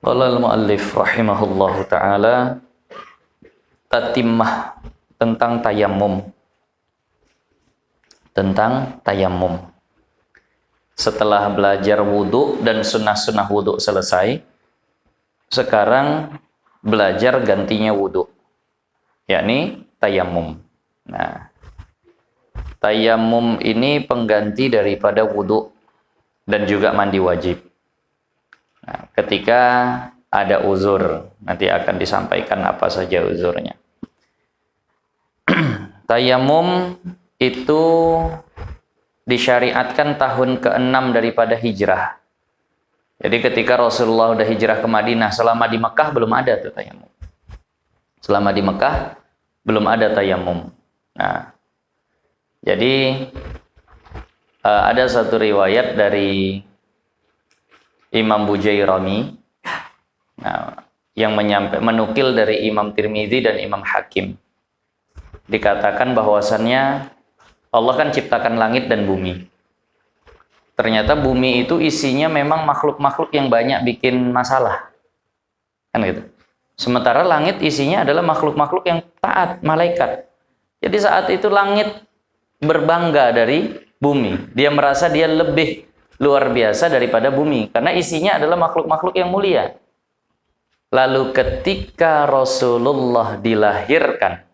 Qala al-muallif rahimahullahu ta'ala tatimmah tentang tayamum. Setelah belajar wudu dan sunnah-sunnah wudu selesai, sekarang belajar gantinya wudu, yakni tayamum. Nah, tayamum ini pengganti daripada wudu dan juga mandi wajib. Nah, ketika ada uzur, nanti akan disampaikan apa saja uzurnya. Tayamum itu disyariatkan tahun ke-6 daripada hijrah. Jadi ketika Rasulullah udah hijrah ke Madinah, selama di Mekah belum ada tuh tayamum. Selama di Mekah belum ada tayamum. Nah, jadi ada satu riwayat dari Imam Bujairami, yang menukil dari Imam Tirmidzi dan Imam Hakim. Dikatakan bahwasannya Allah kan ciptakan langit dan bumi. Ternyata bumi itu isinya memang makhluk-makhluk yang banyak bikin masalah, kan gitu. Sementara langit isinya adalah makhluk-makhluk yang taat, malaikat. Jadi saat itu langit berbangga dari bumi. Dia merasa dia lebih luar biasa daripada bumi karena isinya adalah makhluk-makhluk yang mulia. Lalu ketika Rasulullah dilahirkan,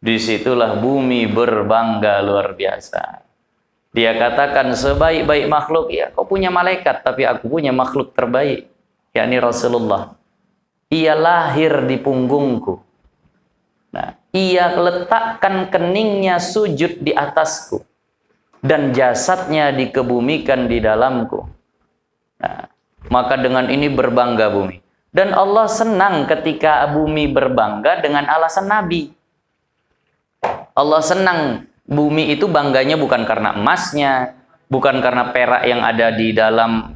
disitulah bumi berbangga luar biasa. Dia katakan, sebaik-baik makhluk, ya kau punya malaikat, tapi aku punya makhluk terbaik, yakni Rasulullah. Ia lahir di punggungku. Nah, ia letakkan keningnya sujud di atasku, dan jasadnya dikebumikan di dalamku. Nah, maka dengan ini berbangga bumi. Dan Allah senang ketika bumi berbangga dengan alasan Nabi. Allah senang bumi itu bangganya bukan karena emasnya, bukan karena perak yang ada di dalam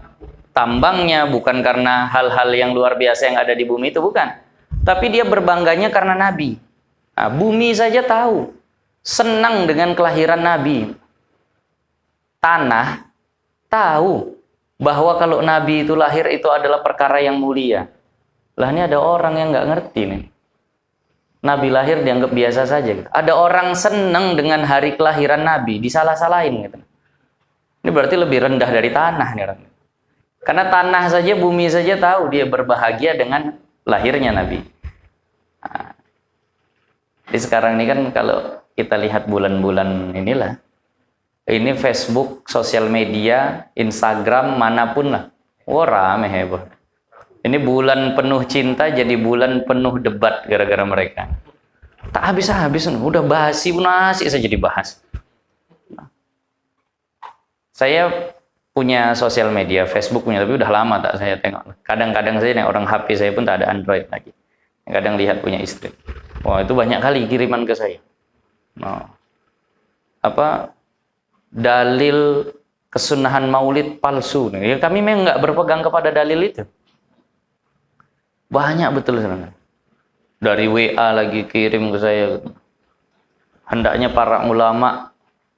tambangnya, bukan karena hal-hal yang luar biasa yang ada di bumi itu, bukan. Tapi dia berbangganya karena Nabi. Nah, bumi saja tahu, senang dengan kelahiran Nabi. Tanah tahu bahwa kalau Nabi itu lahir itu adalah perkara yang mulia. Lah ini ada orang yang nggak ngerti nih. Nabi lahir dianggap biasa saja gitu. Ada orang senang dengan hari kelahiran Nabi, disalah-salahin gitu. Ini berarti lebih rendah dari tanah nih orang. Karena tanah saja, bumi saja tahu dia berbahagia dengan lahirnya Nabi. Nah, jadi sekarang ini kan kalau kita lihat bulan-bulan inilah, ini Facebook, sosial media, Instagram, manapun lah. Wah, rame heboh. Ini bulan penuh cinta jadi bulan penuh debat gara-gara mereka. Tak habis-habis, udah basi nasi saja dibahas. Saya punya sosial media, Facebook punya, tapi udah lama tak saya tengok. Kadang-kadang saya nih, orang HP saya pun tak ada Android lagi. Kadang lihat punya istri. Wah, itu banyak kali kiriman ke saya. Nah, dalil kesunahan maulid palsu. Ya, kami memang nggak berpegang kepada dalil itu. Banyak betul sebenarnya. Dari WA lagi kirim ke saya. Hendaknya para ulama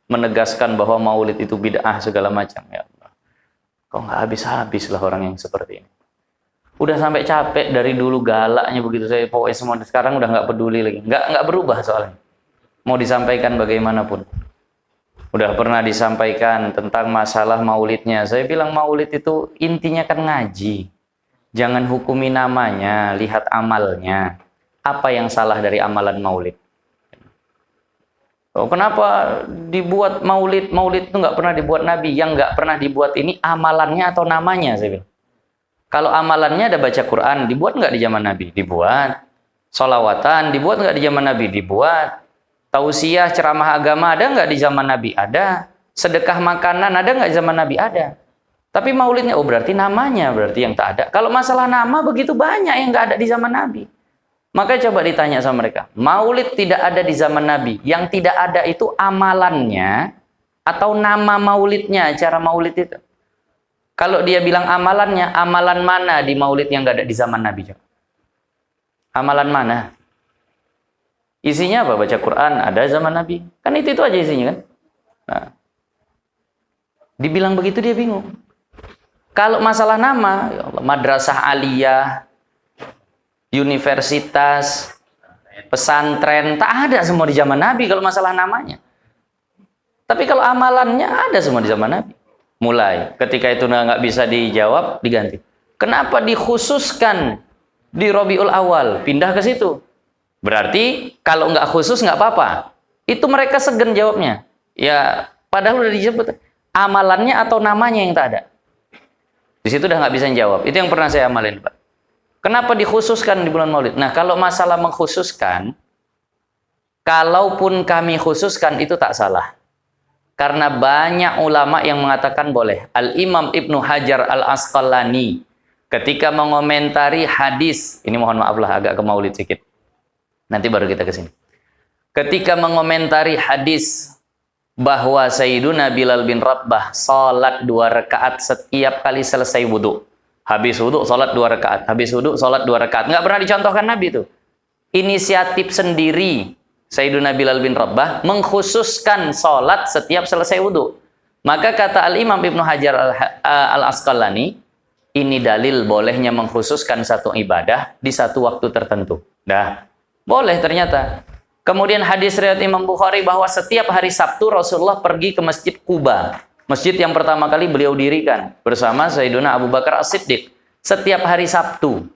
menegaskan bahwa maulid itu bid'ah segala macam. Ya Allah. Kok nggak habis-habis lah orang yang seperti ini. Udah sampai capek dari dulu galaknya begitu saya. Pokoknya semua sekarang udah nggak peduli lagi. Nggak berubah soalnya. Mau disampaikan bagaimanapun. Udah pernah disampaikan tentang masalah maulidnya. Saya bilang maulid itu intinya kan ngaji. Jangan hukumi namanya, lihat amalnya. Apa yang salah dari amalan maulid? Oh, kenapa dibuat maulid? Maulid itu nggak pernah dibuat Nabi. Yang nggak pernah dibuat ini amalannya atau namanya, saya bilang. Kalau amalannya ada baca Quran, dibuat nggak di zaman Nabi? Dibuat. Sholawatan, dibuat nggak di zaman Nabi? Dibuat. Tausiah, ceramah agama ada nggak di zaman Nabi? Ada. Sedekah makanan ada nggak di zaman Nabi? Ada. Tapi maulidnya, oh berarti namanya berarti yang tak ada. Kalau masalah nama begitu banyak yang nggak ada di zaman Nabi. Maka coba ditanya sama mereka, maulid tidak ada di zaman Nabi. Yang tidak ada itu amalannya atau nama maulidnya, cara maulid itu. Kalau dia bilang amalannya, amalan mana di maulid yang nggak ada di zaman Nabi? Amalan mana? Isinya apa? Baca Quran, ada zaman Nabi. Kan itu aja isinya kan. Nah, dibilang begitu dia bingung. Kalau masalah nama, ya Allah, madrasah aliyah, universitas, pesantren, tak ada semua di zaman Nabi kalau masalah namanya. Tapi kalau amalannya ada semua di zaman Nabi. Mulai ketika itu nggak bisa dijawab, diganti. Kenapa dikhususkan di Rabiul Awal? Pindah ke situ. Berarti kalau nggak khusus nggak apa-apa. Itu mereka segan jawabnya. Ya, padahal udah disebut amalannya atau namanya yang tak ada. Di situ udah nggak bisa jawab. Itu yang pernah saya amalin, Pak. Kenapa dikhususkan di bulan Maulid? Nah, kalau masalah mengkhususkan, kalaupun kami khususkan itu tak salah. Karena banyak ulama yang mengatakan boleh. Al-Imam Ibnu Hajar Al-Asqalani ketika mengomentari hadis, ini mohon maaf lah agak ke Maulid sedikit. Nanti baru kita ke sini. Ketika mengomentari hadis bahwa Sayyiduna Bilal bin Rabah salat 2 rakaat setiap kali selesai wudhu. Habis wudhu, salat 2 rakaat. Habis wudhu, salat 2 rakaat. Nggak pernah dicontohkan Nabi itu. Inisiatif sendiri Sayyiduna Bilal bin Rabah mengkhususkan salat setiap selesai wudhu. Maka kata Al-Imam Ibnu Hajar Al-Asqalani, ini dalil bolehnya mengkhususkan satu ibadah di satu waktu tertentu. Dah, boleh ternyata. Kemudian hadis riwayat Imam Bukhari bahwa setiap hari Sabtu Rasulullah pergi ke Masjid Quba. Masjid yang pertama kali beliau dirikan bersama Sayyiduna Abu Bakar As-Siddiq. Setiap hari Sabtu.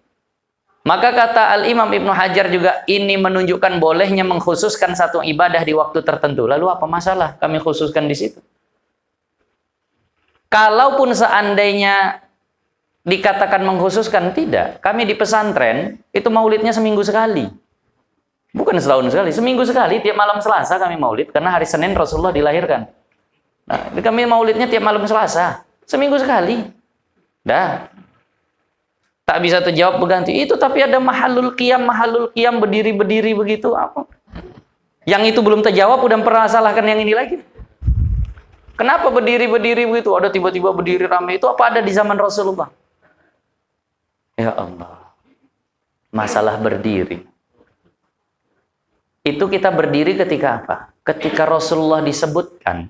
Maka kata Al-Imam Ibnu Hajar juga ini menunjukkan bolehnya mengkhususkan satu ibadah di waktu tertentu. Lalu apa masalah kami khususkan di situ? Kalaupun seandainya dikatakan mengkhususkan, tidak. Kami di pesantren itu maulidnya seminggu sekali. Bukan setahun sekali, seminggu sekali, tiap malam Selasa kami maulid, karena hari Senin Rasulullah dilahirkan. Nah, kami maulidnya tiap malam Selasa, seminggu sekali. Dah. Tak bisa terjawab berganti. Itu tapi ada mahalul qiyam berdiri-berdiri begitu apa? Yang itu belum terjawab, udah pernah salahkan yang ini lagi. Kenapa berdiri-berdiri begitu? Ada tiba-tiba berdiri ramai, itu apa ada di zaman Rasulullah? Ya Allah. Masalah berdiri. Itu kita berdiri ketika apa? Ketika Rasulullah disebutkan.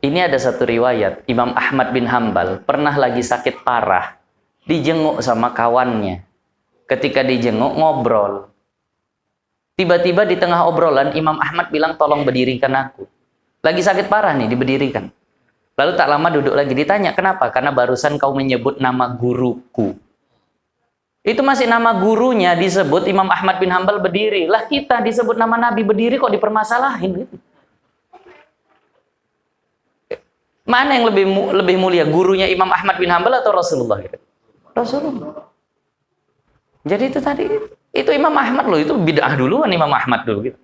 Ini ada satu riwayat, Imam Ahmad bin Hambal pernah lagi sakit parah, dijenguk sama kawannya. Ketika dijenguk, ngobrol. Tiba-tiba di tengah obrolan, Imam Ahmad bilang, tolong berdirikan aku. Lagi sakit parah nih, diberdirikan. Lalu tak lama duduk lagi, ditanya, kenapa? Karena barusan kau menyebut nama guruku. Itu masih nama gurunya disebut, Imam Ahmad bin Hambal berdiri. Lah kita disebut nama Nabi berdiri kok dipermasalahin gitu. Mana yang lebih mulia, gurunya Imam Ahmad bin Hambal atau Rasulullah gitu? Rasulullah. Jadi itu tadi, itu Imam Ahmad loh, itu bid'ah duluan Imam Ahmad dulu gitu.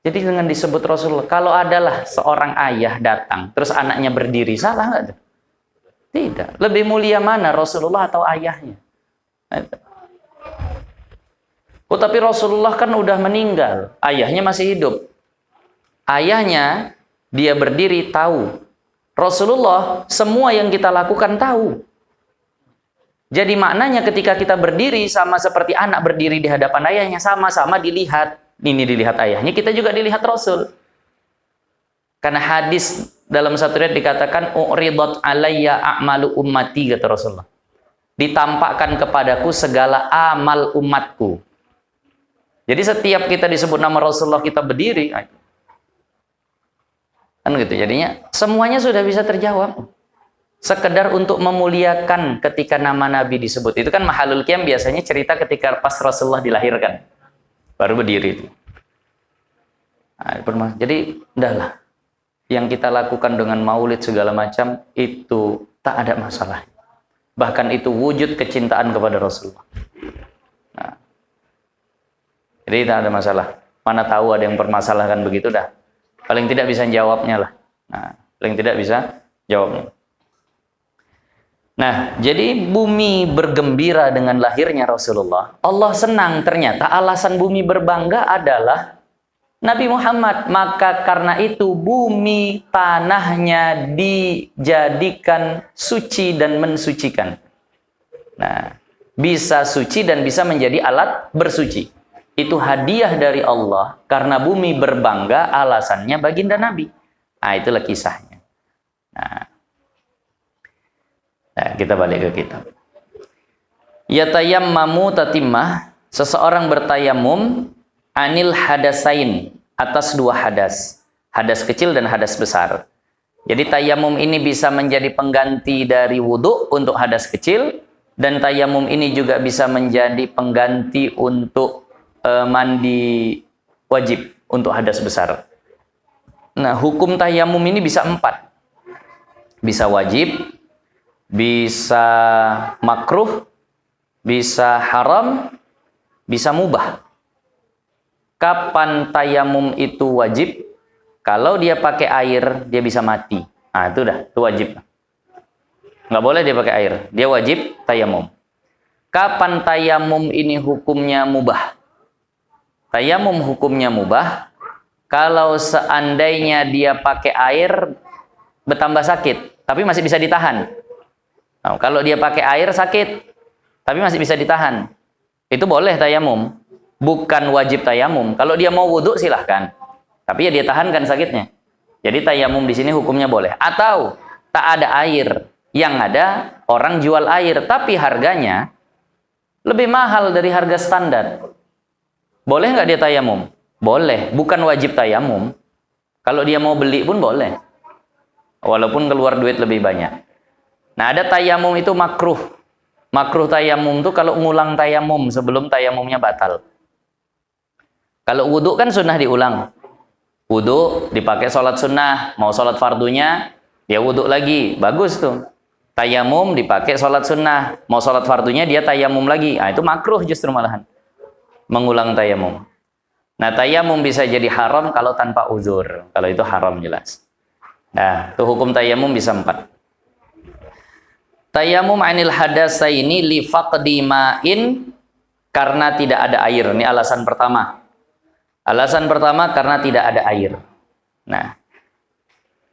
Jadi dengan disebut Rasulullah, kalau adalah seorang ayah datang, terus anaknya berdiri, salah nggak tuh? Tidak. Lebih mulia mana, Rasulullah atau ayahnya? Oh, tapi Rasulullah kan udah meninggal. Ayahnya masih hidup. Ayahnya, dia berdiri tahu. Rasulullah, semua yang kita lakukan tahu. Jadi maknanya ketika kita berdiri, sama seperti anak berdiri di hadapan ayahnya, sama-sama dilihat. Ini dilihat ayahnya, kita juga dilihat Rasul. Karena hadis dalam satu riwayat dikatakan u'ridat alayya a'malu ummati, kata Rasulullah. Ditampakkan kepadaku segala amal umatku. Jadi setiap kita disebut nama Rasulullah kita berdiri, kan gitu. Jadinya semuanya sudah bisa terjawab. Sekedar untuk memuliakan ketika nama Nabi disebut. Itu kan mahalul qiyam biasanya cerita ketika pas Rasulullah dilahirkan. Baru berdiri itu. Nah, jadi udahlah. Yang kita lakukan dengan maulid segala macam itu tak ada masalah. Bahkan itu wujud kecintaan kepada Rasulullah. Nah, jadi tak ada masalah. Mana tahu ada yang permasalahkan begitu dah. Paling tidak bisa jawabnya lah. Nah, paling tidak bisa jawabnya. Nah, jadi bumi bergembira dengan lahirnya Rasulullah. Allah senang, ternyata alasan bumi berbangga adalah Nabi Muhammad. Maka karena itu bumi tanahnya dijadikan suci dan mensucikan. Nah, bisa suci dan bisa menjadi alat bersuci. Itu hadiah dari Allah karena bumi berbangga, alasannya baginda Nabi. Nah, itulah kisahnya. Nah, kita balik ke kitab. Yatayammamu tatimmah, seseorang bertayamum anil hadasain, atas dua hadas. Hadas kecil dan hadas besar. Jadi tayamum ini bisa menjadi pengganti dari wudhu untuk hadas kecil, dan tayamum ini juga bisa menjadi pengganti untuk mandi wajib untuk hadas besar. Nah, hukum tayamum ini bisa 4. Bisa wajib, bisa makruh, bisa haram, bisa mubah. Kapan tayamum itu wajib? Kalau dia pakai air, dia bisa mati. Nah, itu dah, itu wajib. Nggak boleh dia pakai air, dia wajib tayamum. Kapan tayamum ini hukumnya mubah? Tayamum hukumnya mubah kalau seandainya dia pakai air bertambah sakit, tapi masih bisa ditahan. Nah, kalau dia pakai air sakit, tapi masih bisa ditahan, itu boleh tayamum. Bukan wajib tayamum. Kalau dia mau wudhu silahkan, tapi ya dia tahankan sakitnya. Jadi tayamum di sini hukumnya boleh. Atau tak ada air, yang ada orang jual air, tapi harganya lebih mahal dari harga standar. Boleh nggak dia tayamum? Boleh. Bukan wajib tayamum. Kalau dia mau beli pun boleh, walaupun keluar duit lebih banyak. Nah, ada tayamum itu makruh. Makruh tayamum itu kalau ngulang tayamum sebelum tayamumnya batal. Kalau wudhu kan sunnah diulang. Wudhu dipakai sholat sunnah, mau sholat fardunya dia wudhu lagi, bagus tuh. Tayamum dipakai sholat sunnah, mau sholat fardunya dia tayamum lagi. Nah, itu makruh justru malahan, mengulang tayamum. Nah, tayamum bisa jadi haram kalau tanpa uzur. Kalau itu haram jelas. Nah, itu hukum tayamum bisa 4. Tayamum anil hadasaini li faqdi ma'in, karena tidak ada air. Ini alasan pertama. Alasan pertama karena tidak ada air. Nah,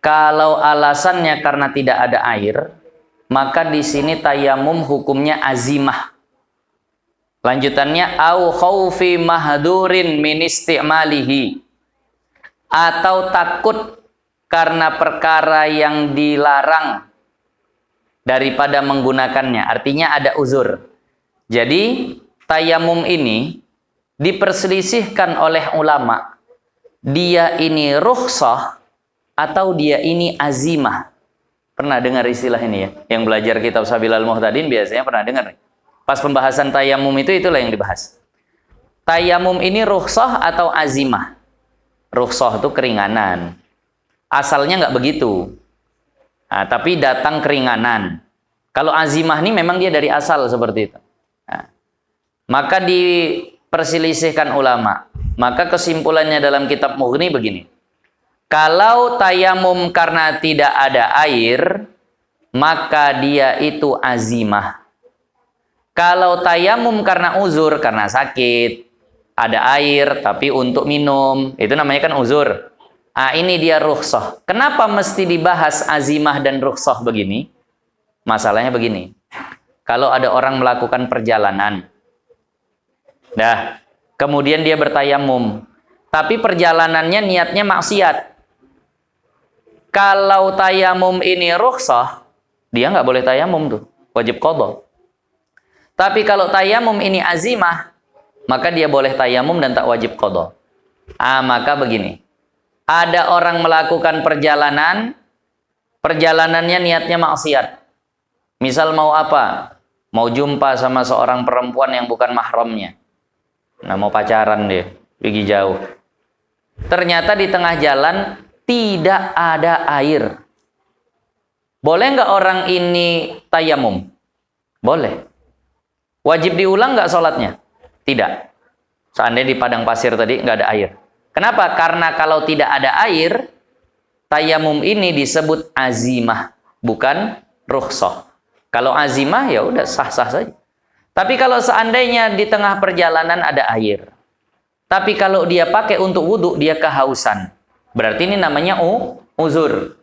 kalau alasannya karena tidak ada air, maka di sini tayamum hukumnya azimah. Lanjutannya au khaufi mahdurin min istimalihi, atau takut karena perkara yang dilarang daripada menggunakannya. Artinya ada uzur. Jadi tayamum ini diperselisihkan oleh ulama, dia ini rukhsah atau dia ini azimah. Pernah dengar istilah ini ya? Yang belajar kitab Sabilal Muhtadin biasanya pernah dengar. Pas pembahasan tayamum itulah yang dibahas. Tayamum ini rukhsah atau azimah? Rukhsah itu keringanan. Asalnya nggak begitu. Nah, tapi datang keringanan. Kalau azimah ini memang dia dari asal seperti itu. Nah, maka diperselisihkan ulama. Maka kesimpulannya dalam kitab Mughni begini. Kalau tayamum karena tidak ada air, maka dia itu azimah. Kalau tayamum karena uzur, karena sakit, ada air tapi untuk minum, itu namanya kan uzur. Ah, ini dia rukhsah. Kenapa mesti dibahas azimah dan rukhsah begini? Masalahnya begini. Kalau ada orang melakukan perjalanan, kemudian dia bertayamum, tapi perjalanannya niatnya maksiat. Kalau tayamum ini rukhsah, dia nggak boleh tayamum tuh, wajib qadha. Tapi kalau tayamum ini azimah, maka dia boleh tayamum dan tak wajib qadha. Ah, maka begini. Ada orang melakukan perjalanannya niatnya maksiat. Misal mau apa? Mau jumpa sama seorang perempuan yang bukan mahramnya. Nah, mau pacaran dia, pergi jauh. Ternyata di tengah jalan tidak ada air. Boleh nggak orang ini tayamum? Boleh. Wajib diulang nggak sholatnya? Tidak. Seandainya di padang pasir tadi nggak ada air. Kenapa? Karena kalau tidak ada air, tayamum ini disebut azimah, bukan rukhsah. Kalau azimah ya udah sah-sah saja. Tapi kalau seandainya di tengah perjalanan ada air, tapi kalau dia pakai untuk wudhu, dia kehausan. Berarti ini namanya uzur.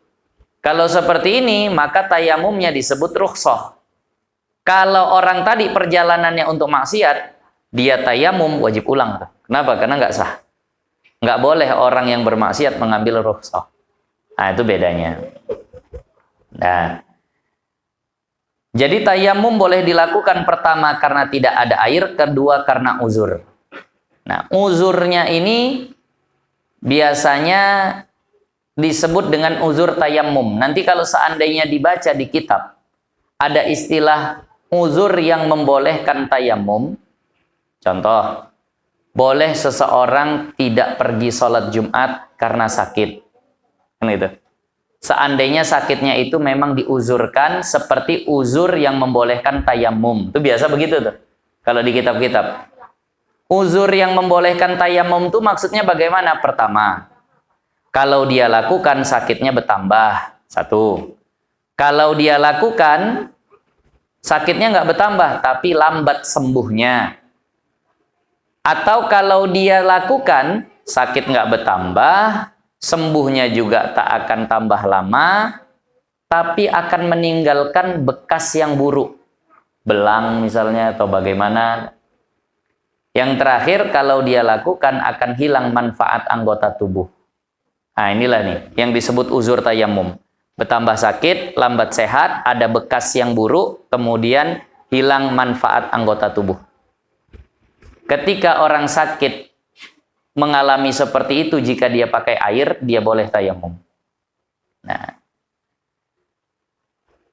Kalau seperti ini, maka tayamumnya disebut rukhsah. Kalau orang tadi perjalanannya untuk maksiat, dia tayamum wajib ulang. Kenapa? Karena nggak sah. Nggak boleh orang yang bermaksiat mengambil rukhsah. Nah, itu bedanya. Nah, jadi tayamum boleh dilakukan pertama karena tidak ada air, kedua karena uzur. Nah, uzurnya ini biasanya disebut dengan uzur tayamum. Nanti kalau seandainya dibaca di kitab, ada istilah uzur yang membolehkan tayamum. Contoh, boleh seseorang tidak pergi sholat Jumat karena sakit. Kan itu. Seandainya sakitnya itu memang diuzurkan seperti uzur yang membolehkan tayamum. Itu biasa begitu tuh. Kalau di kitab-kitab. Uzur yang membolehkan tayamum itu maksudnya bagaimana? Pertama, kalau dia lakukan sakitnya bertambah. Satu. Kalau dia lakukan sakitnya nggak bertambah tapi lambat sembuhnya. Atau kalau dia lakukan sakit nggak bertambah, sembuhnya juga tak akan tambah lama, tapi akan meninggalkan bekas yang buruk. Belang misalnya atau bagaimana. Yang terakhir kalau dia lakukan akan hilang manfaat anggota tubuh. Nah inilah nih yang disebut uzur tayamum. Bertambah sakit, lambat sehat, ada bekas yang buruk, kemudian hilang manfaat anggota tubuh. Ketika orang sakit mengalami seperti itu, jika dia pakai air, dia boleh tayamum. Nah,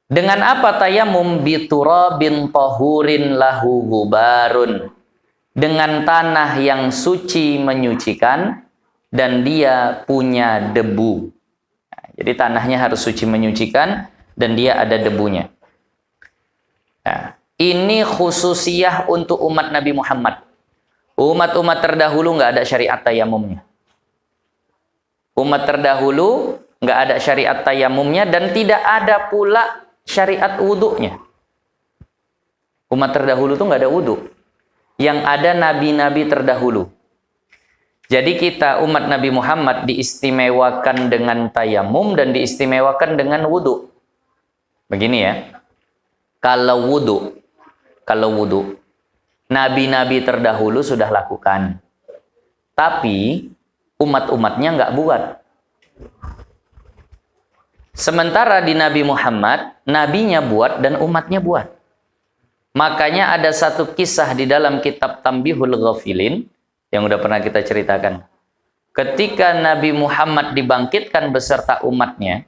dengan apa tayamum? Biturabin tahurin lahu gubarun. Dengan tanah yang suci menyucikan dan dia punya debu. Nah, jadi tanahnya harus suci menyucikan dan dia ada debunya. Nah, ini khususiyah untuk umat Nabi Muhammad. Umat-umat terdahulu nggak ada syariat tayamumnya. Umat terdahulu nggak ada syariat tayamumnya dan tidak ada pula syariat wudhunya. Umat terdahulu tuh nggak ada wudhu. Yang ada nabi-nabi terdahulu. Jadi kita umat Nabi Muhammad diistimewakan dengan tayamum dan diistimewakan dengan wudhu. Begini ya. Kalau wudhu, nabi-nabi terdahulu sudah lakukan. Tapi umat-umatnya nggak buat. Sementara di Nabi Muhammad, nabinya buat dan umatnya buat. Makanya ada satu kisah di dalam kitab Tambihul Ghafilin yang udah pernah kita ceritakan. Ketika Nabi Muhammad dibangkitkan beserta umatnya,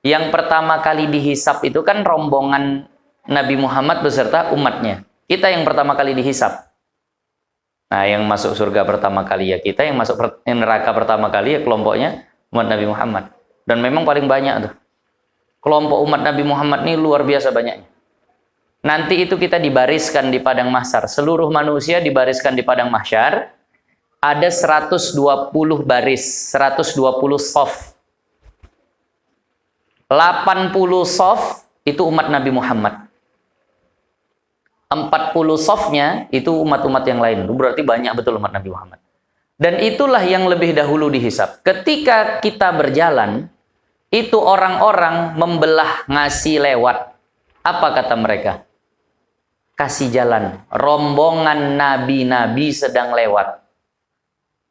yang pertama kali dihisap itu kan rombongan Nabi Muhammad beserta umatnya. Kita yang pertama kali dihisap. Nah, yang masuk surga pertama kali ya kita, yang masuk neraka pertama kali ya kelompoknya umat Nabi Muhammad. Dan memang paling banyak tuh. Kelompok umat Nabi Muhammad ini luar biasa banyaknya. Nanti itu kita dibariskan di padang mahsyar. Seluruh manusia dibariskan di padang mahsyar. Ada 120 baris, 120 shaf. 80 shaf itu umat Nabi Muhammad. 40 shafnya itu umat-umat yang lain. Itu berarti banyak betul umat Nabi Muhammad. Dan itulah yang lebih dahulu dihisap. Ketika kita berjalan, itu orang-orang membelah ngasih lewat. Apa kata mereka? Kasih jalan. Rombongan nabi-nabi sedang lewat.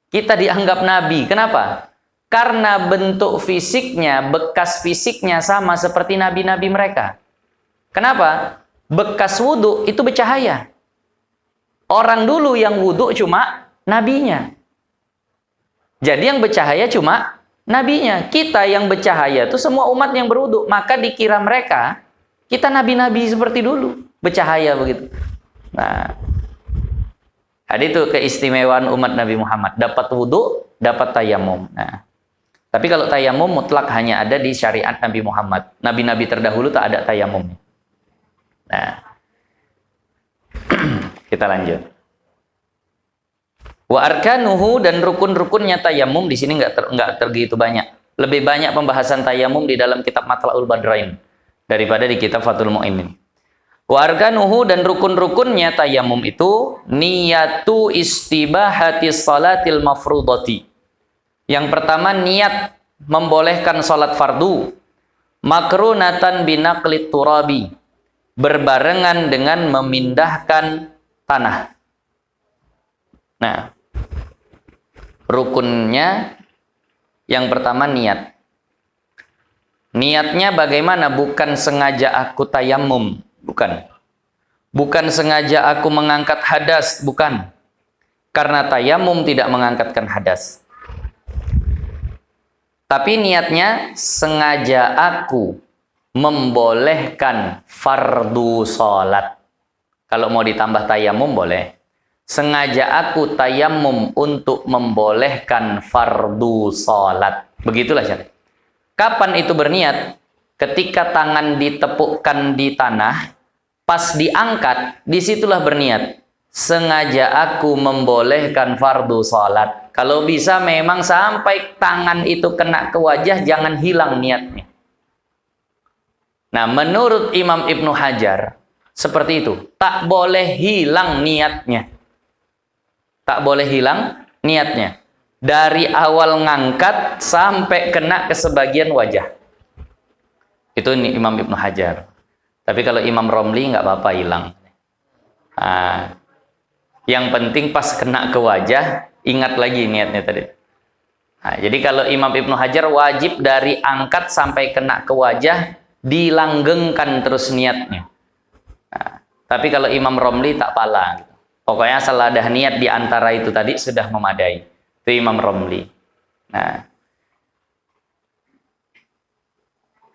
Kita dianggap nabi. Kenapa? Karena bentuk fisiknya, bekas fisiknya sama seperti nabi-nabi mereka. Kenapa? Bekas wudhu itu bercahaya. Orang dulu yang wudhu cuma nabinya. Jadi yang bercahaya cuma nabinya. Kita yang bercahaya itu semua umat yang berwudhu. Maka dikira mereka, kita nabi-nabi seperti dulu. Bercahaya begitu. Nah, ada itu keistimewaan umat Nabi Muhammad. Dapat wudhu, dapat tayamum. Nah, tapi kalau tayamum mutlak hanya ada di syariat Nabi Muhammad. Nabi-nabi terdahulu tak ada tayamumnya. Nah, kita lanjut. Wa arkanuhu dan rukun-rukunnya tayamum di sini nggak tergitu banyak. Lebih banyak pembahasan tayamum di dalam kitab Matlaul Badrain daripada di kitab Fathul Mu'in. Wa arkanuhu dan rukun-rukunnya tayamum itu niyatu istibahati salatil mafrudati. Yang pertama niat membolehkan salat fardu makrunatan binaqlit turabi, berbarengan dengan memindahkan tanah. Nah, rukunnya yang pertama niat. Niatnya bagaimana? Bukan sengaja aku tayamum, bukan. Bukan sengaja aku mengangkat hadas, bukan. Karena tayamum tidak mengangkatkan hadas. Tapi niatnya sengaja aku membolehkan fardu sholat. Kalau mau ditambah tayamum boleh. Sengaja aku tayamum untuk membolehkan fardu sholat. Begitulah syariat. Kapan itu berniat? Ketika tangan ditepukkan di tanah, pas diangkat, disitulah berniat. Sengaja aku membolehkan fardu sholat. Kalau bisa memang sampai tangan itu kena ke wajah, jangan hilang niatnya. Nah, menurut Imam Ibnu Hajar, seperti itu. Tak boleh hilang niatnya. Tak boleh hilang niatnya. Dari awal ngangkat sampai kena ke sebagian wajah. Itu Imam Ibnu Hajar. Tapi kalau Imam Romli nggak apa-apa hilang. Nah, yang penting pas kena ke wajah, ingat lagi niatnya tadi. Nah, jadi kalau Imam Ibnu Hajar wajib dari angkat sampai kena ke wajah, dilanggengkan terus niatnya. Nah, tapi kalau Imam Romli tak pala. Gitu. Pokoknya asal ada niat di antara itu tadi sudah memadai. Itu Imam Romli. Nah,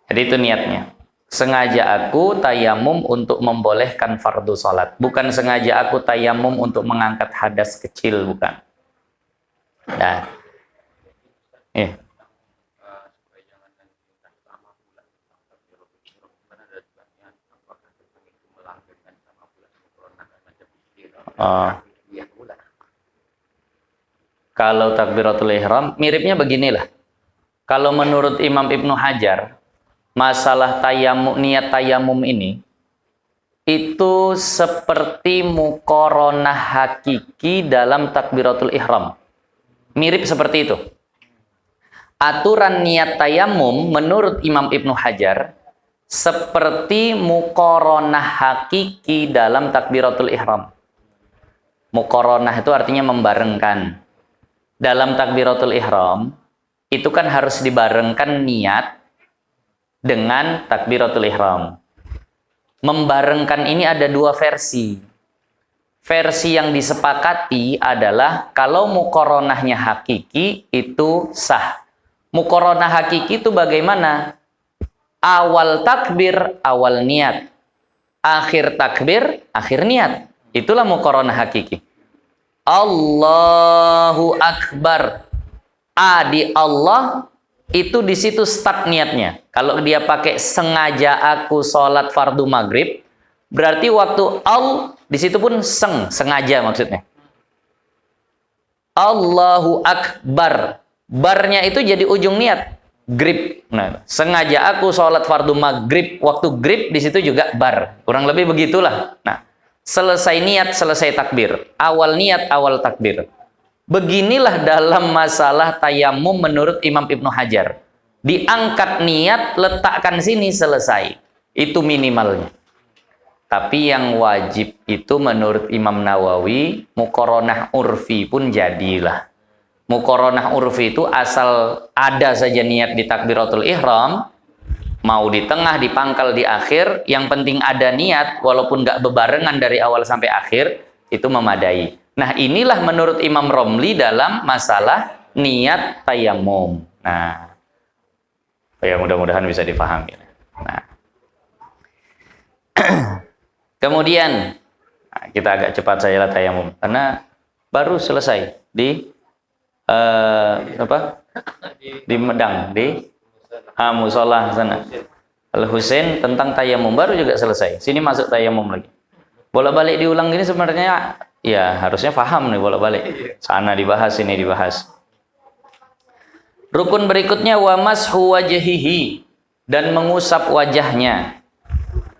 jadi itu niatnya. Sengaja aku tayamum untuk membolehkan fardu sholat. Bukan sengaja aku tayamum untuk mengangkat hadas kecil, bukan. Nah, kalau takbiratul ihram miripnya beginilah. Kalau menurut Imam Ibnu Hajar, masalah tayamum, niat tayamum ini itu seperti muqaranah hakiki dalam takbiratul ihram. Mirip seperti itu. Aturan niat tayamum menurut Imam Ibnu Hajar seperti muqaranah hakiki dalam takbiratul ihram. Muqaranah itu artinya membarengkan. Dalam takbiratul ihram itu kan harus dibarengkan niat dengan takbiratul ihram. Membarengkan ini ada dua versi. Versi yang disepakati adalah kalau muqaranahnya hakiki itu sah. Muqaranah hakiki itu bagaimana? Awal takbir, awal niat. Akhir takbir, akhir niat. Itulah muqaranah hakiki. Allahu Akbar. Di Allah itu di situ start niatnya. Kalau dia pakai sengaja aku sholat fardu maghrib, berarti waktu di situ pun sengaja maksudnya. Allahu Akbar. Barnya itu jadi ujung niat. Grip. Nah, sengaja aku sholat fardu maghrib, waktu grip di situ juga bar. Kurang lebih begitulah. Nah, selesai niat, selesai takbir. Awal niat, awal takbir. Beginilah dalam masalah tayamum menurut Imam Ibnu Hajar. Diangkat niat, letakkan sini, selesai. Itu minimalnya. Tapi yang wajib itu menurut Imam Nawawi, muqaranah urfi pun jadilah. Muqaranah urfi itu asal ada saja niat di takbiratul ihram, mau di tengah, di pangkal, di akhir, yang penting ada niat, walaupun nggak bebarengan dari awal sampai akhir, itu memadai. Nah, inilah menurut Imam Romli dalam masalah niat tayamum. Nah, ya mudah-mudahan bisa dipahami. Nah, kemudian kita agak cepat saja tayamum karena baru selesai di di Medang, di musola sana. Al-Husain tentang tayamum baru juga selesai. Sini masuk tayamum lagi. Bolak-balik diulang gini sebenarnya ya harusnya paham nih bolak-balik. Sana dibahas, sini dibahas. Rukun berikutnya wa mashu wajhihi, dan mengusap wajahnya.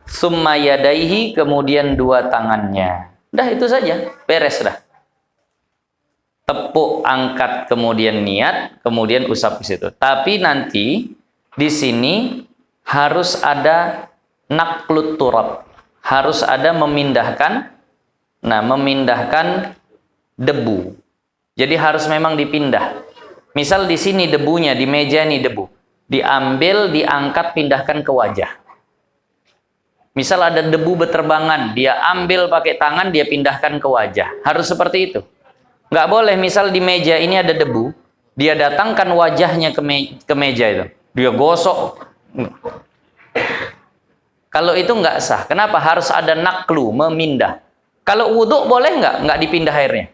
Summa yadaihi, kemudian dua tangannya. Dah itu saja, beres dah. Tepuk, angkat, kemudian niat, kemudian usap di situ. Tapi nanti di sini harus ada naqlut turab. Harus ada memindahkan debu. Jadi harus memang dipindah. Misal di sini debunya, di meja ini debu. diambil, diangkat, pindahkan ke wajah. Misal ada debu beterbangan, dia ambil pakai tangan, dia pindahkan ke wajah. Harus seperti itu. Nggak boleh misal di meja ini ada debu, dia datangkan wajahnya ke meja itu. Dia gosok. Kalau itu nggak sah. Kenapa? Harus ada naklu, memindah. Kalau wudhu boleh nggak dipindah airnya?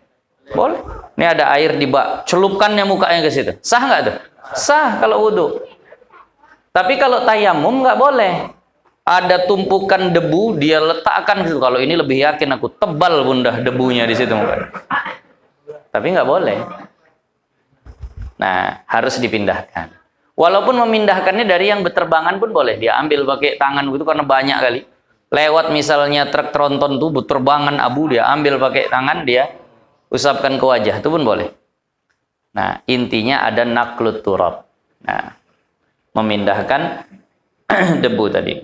Boleh. Ini ada air di bak, celupkannya mukanya ke situ. Sah nggak tuh? Sah kalau wudhu. Tapi kalau tayamum nggak boleh. Ada tumpukan debu, dia letakkan gitu. Kalau ini lebih yakin aku tebal bunda debunya di situ mukanya. Tapi nggak boleh. Nah, harus dipindahkan. Walaupun memindahkannya dari yang beterbangan pun boleh. Dia ambil pakai tangan gitu karena banyak kali. Lewat misalnya truk tronton tuh beterbangan abu, dia ambil pakai tangan, dia usapkan ke wajah, itu pun boleh. Nah, intinya ada naklut turab. Nah, memindahkan debu tadi.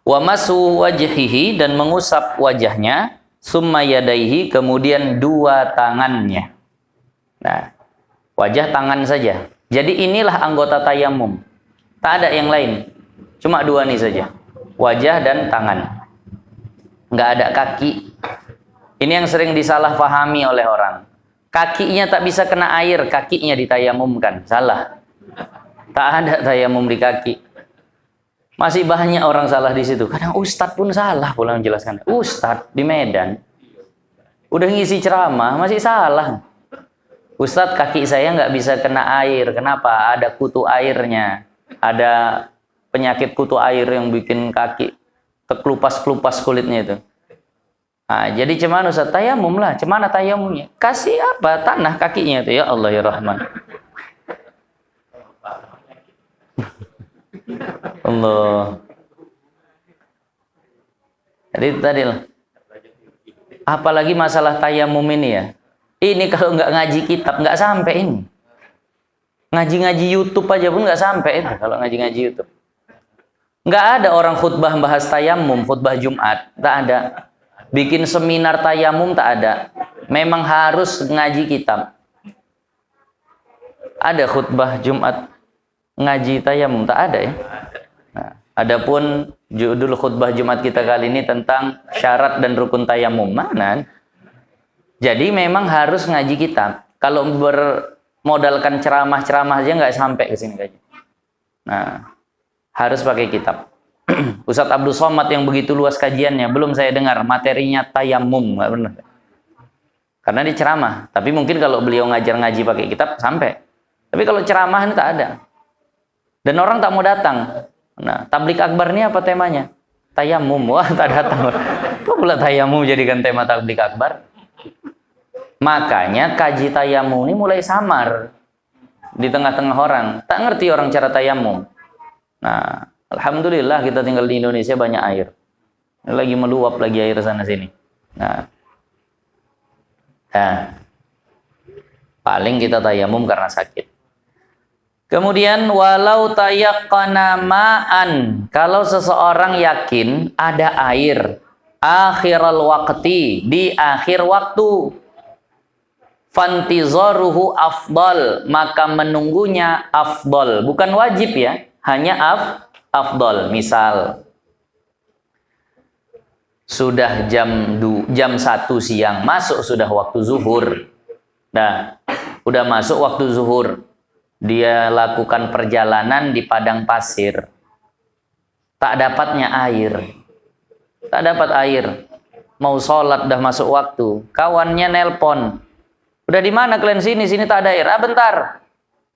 Wa masu wajhihi, dan mengusap wajahnya, summa yadaihi, kemudian dua tangannya. Nah, wajah tangan saja. Jadi inilah anggota tayamum. Tak ada yang lain. Cuma dua nih saja. Wajah dan tangan. Nggak ada kaki. Ini yang sering disalahpahami oleh orang. Kakinya tak bisa kena air, kakinya ditayamumkan. Salah. Tak ada tayamum di kaki. Masih banyak orang salah di situ. Kadang ustadz pun salah pula menjelaskan. Ustadz di Medan udah ngisi ceramah masih salah. Ustadz, kaki saya nggak bisa kena air. Kenapa? Ada kutu airnya. Ada penyakit kutu air yang bikin kaki kekelupas-kelupas kulitnya itu. Nah, jadi cuman Ustaz, tayamum lah. Cemana tayamumnya? Kasih apa? Tanah kakinya itu. Ya Allah ya Rahman. Allah. Jadi tadi lah. Apalagi masalah tayamum ini ya. Ini kalau nggak ngaji kitab nggak sampai ini. Ngaji-ngaji YouTube aja pun nggak sampai itu kalau ngaji-ngaji YouTube. Nggak ada orang khutbah bahas tayamum, khutbah Jumat, tak ada. Bikin seminar tayamum tak ada. Memang harus ngaji kitab. Ada khutbah Jumat ngaji tayamum tak ada ya. Nah, adapun judul khutbah Jumat kita kali ini tentang syarat dan rukun tayamum. Mana? Jadi memang harus ngaji kitab. Kalau bermodalkan ceramah-ceramah aja nggak sampai ke sini kayaknya. Nah, harus pakai kitab. Ustadz Abdul Somad yang begitu luas kajiannya, belum saya dengar materinya tayamum, nggak benar. Karena di ceramah. Tapi mungkin kalau beliau ngajar-ngaji pakai kitab sampai. Tapi kalau ceramah ini tak ada. Dan orang tak mau datang. Nah, tablik akbar ini apa temanya? Tayamum. Wah, tak datang. Kok pula tayamum jadikan tema tablik akbar? Makanya kaji tayamum ini mulai samar di tengah-tengah orang. Tak ngerti orang cara tayamum. Nah, alhamdulillah kita tinggal di Indonesia banyak air. Lagi meluap lagi air sana sini. Nah, paling kita tayamum karena sakit. Kemudian walau tayaqqana ma'an, kalau seseorang yakin ada air akhiral waqti, di akhir waktu, fantizaruhu afdal, maka menunggunya afdal, bukan wajib ya, hanya afdal. Misal sudah jam 1 siang, masuk sudah waktu zuhur. Nah, udah masuk waktu zuhur. Dia lakukan perjalanan di padang pasir. Tak dapatnya air. Tak dapat air. Mau sholat dah masuk waktu. Kawannya nelpon. Udah di mana kalian? Sini tak ada air. Ah, bentar.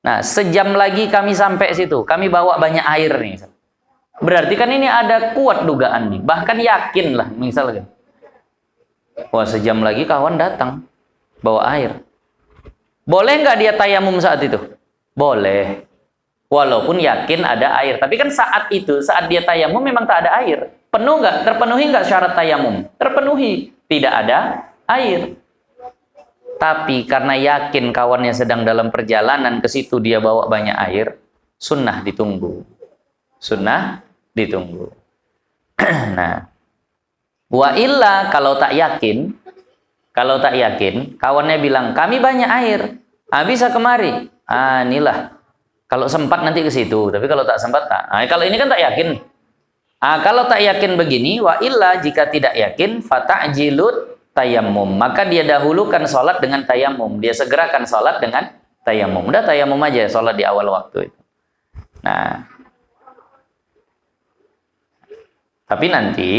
Nah, sejam lagi kami sampai situ. Kami bawa banyak air nih. Berarti kan ini ada kuat dugaan nih. Bahkan yakin lah misalnya. Wah, sejam lagi kawan datang. Bawa air. Boleh nggak dia tayamum saat itu? Boleh. Walaupun yakin ada air. Tapi kan saat itu, saat dia tayamum memang tak ada air. Penuh nggak? Terpenuhi nggak syarat tayamum? Terpenuhi. Tidak ada air. Tapi karena yakin kawannya sedang dalam perjalanan ke situ, dia bawa banyak air, sunnah ditunggu. Sunnah ditunggu. Nah, wa illa kalau tak yakin, kawannya bilang, kami banyak air, bisa kemari. Inilah Kalau sempat nanti ke situ, tapi kalau tak sempat tak. Nah, kalau ini kan tak yakin. Kalau tak yakin begini, wa illa jika tidak yakin, fata'jilut tayammum. Maka dia dahulukan sholat dengan tayammum. Dia segerakan sholat dengan tayammum. Udah tayammum aja, sholat di awal waktu itu. Nah, tapi nanti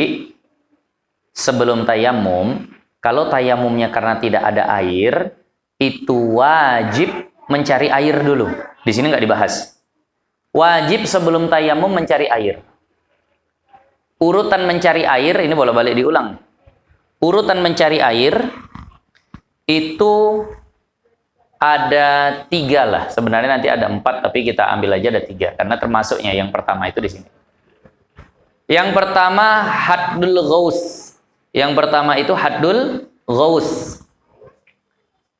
sebelum tayammum, kalau tayammumnya karena tidak ada air, itu wajib mencari air dulu. Di sini nggak dibahas. Wajib sebelum tayammum mencari air. Urutan mencari air, ini bolak-balik diulang. Urutan mencari air itu ada 3 lah. Sebenarnya nanti ada 4, tapi kita ambil aja ada 3. Karena termasuknya yang pertama itu di sini. Yang pertama haddul ghaus. Yang pertama itu haddul ghaus.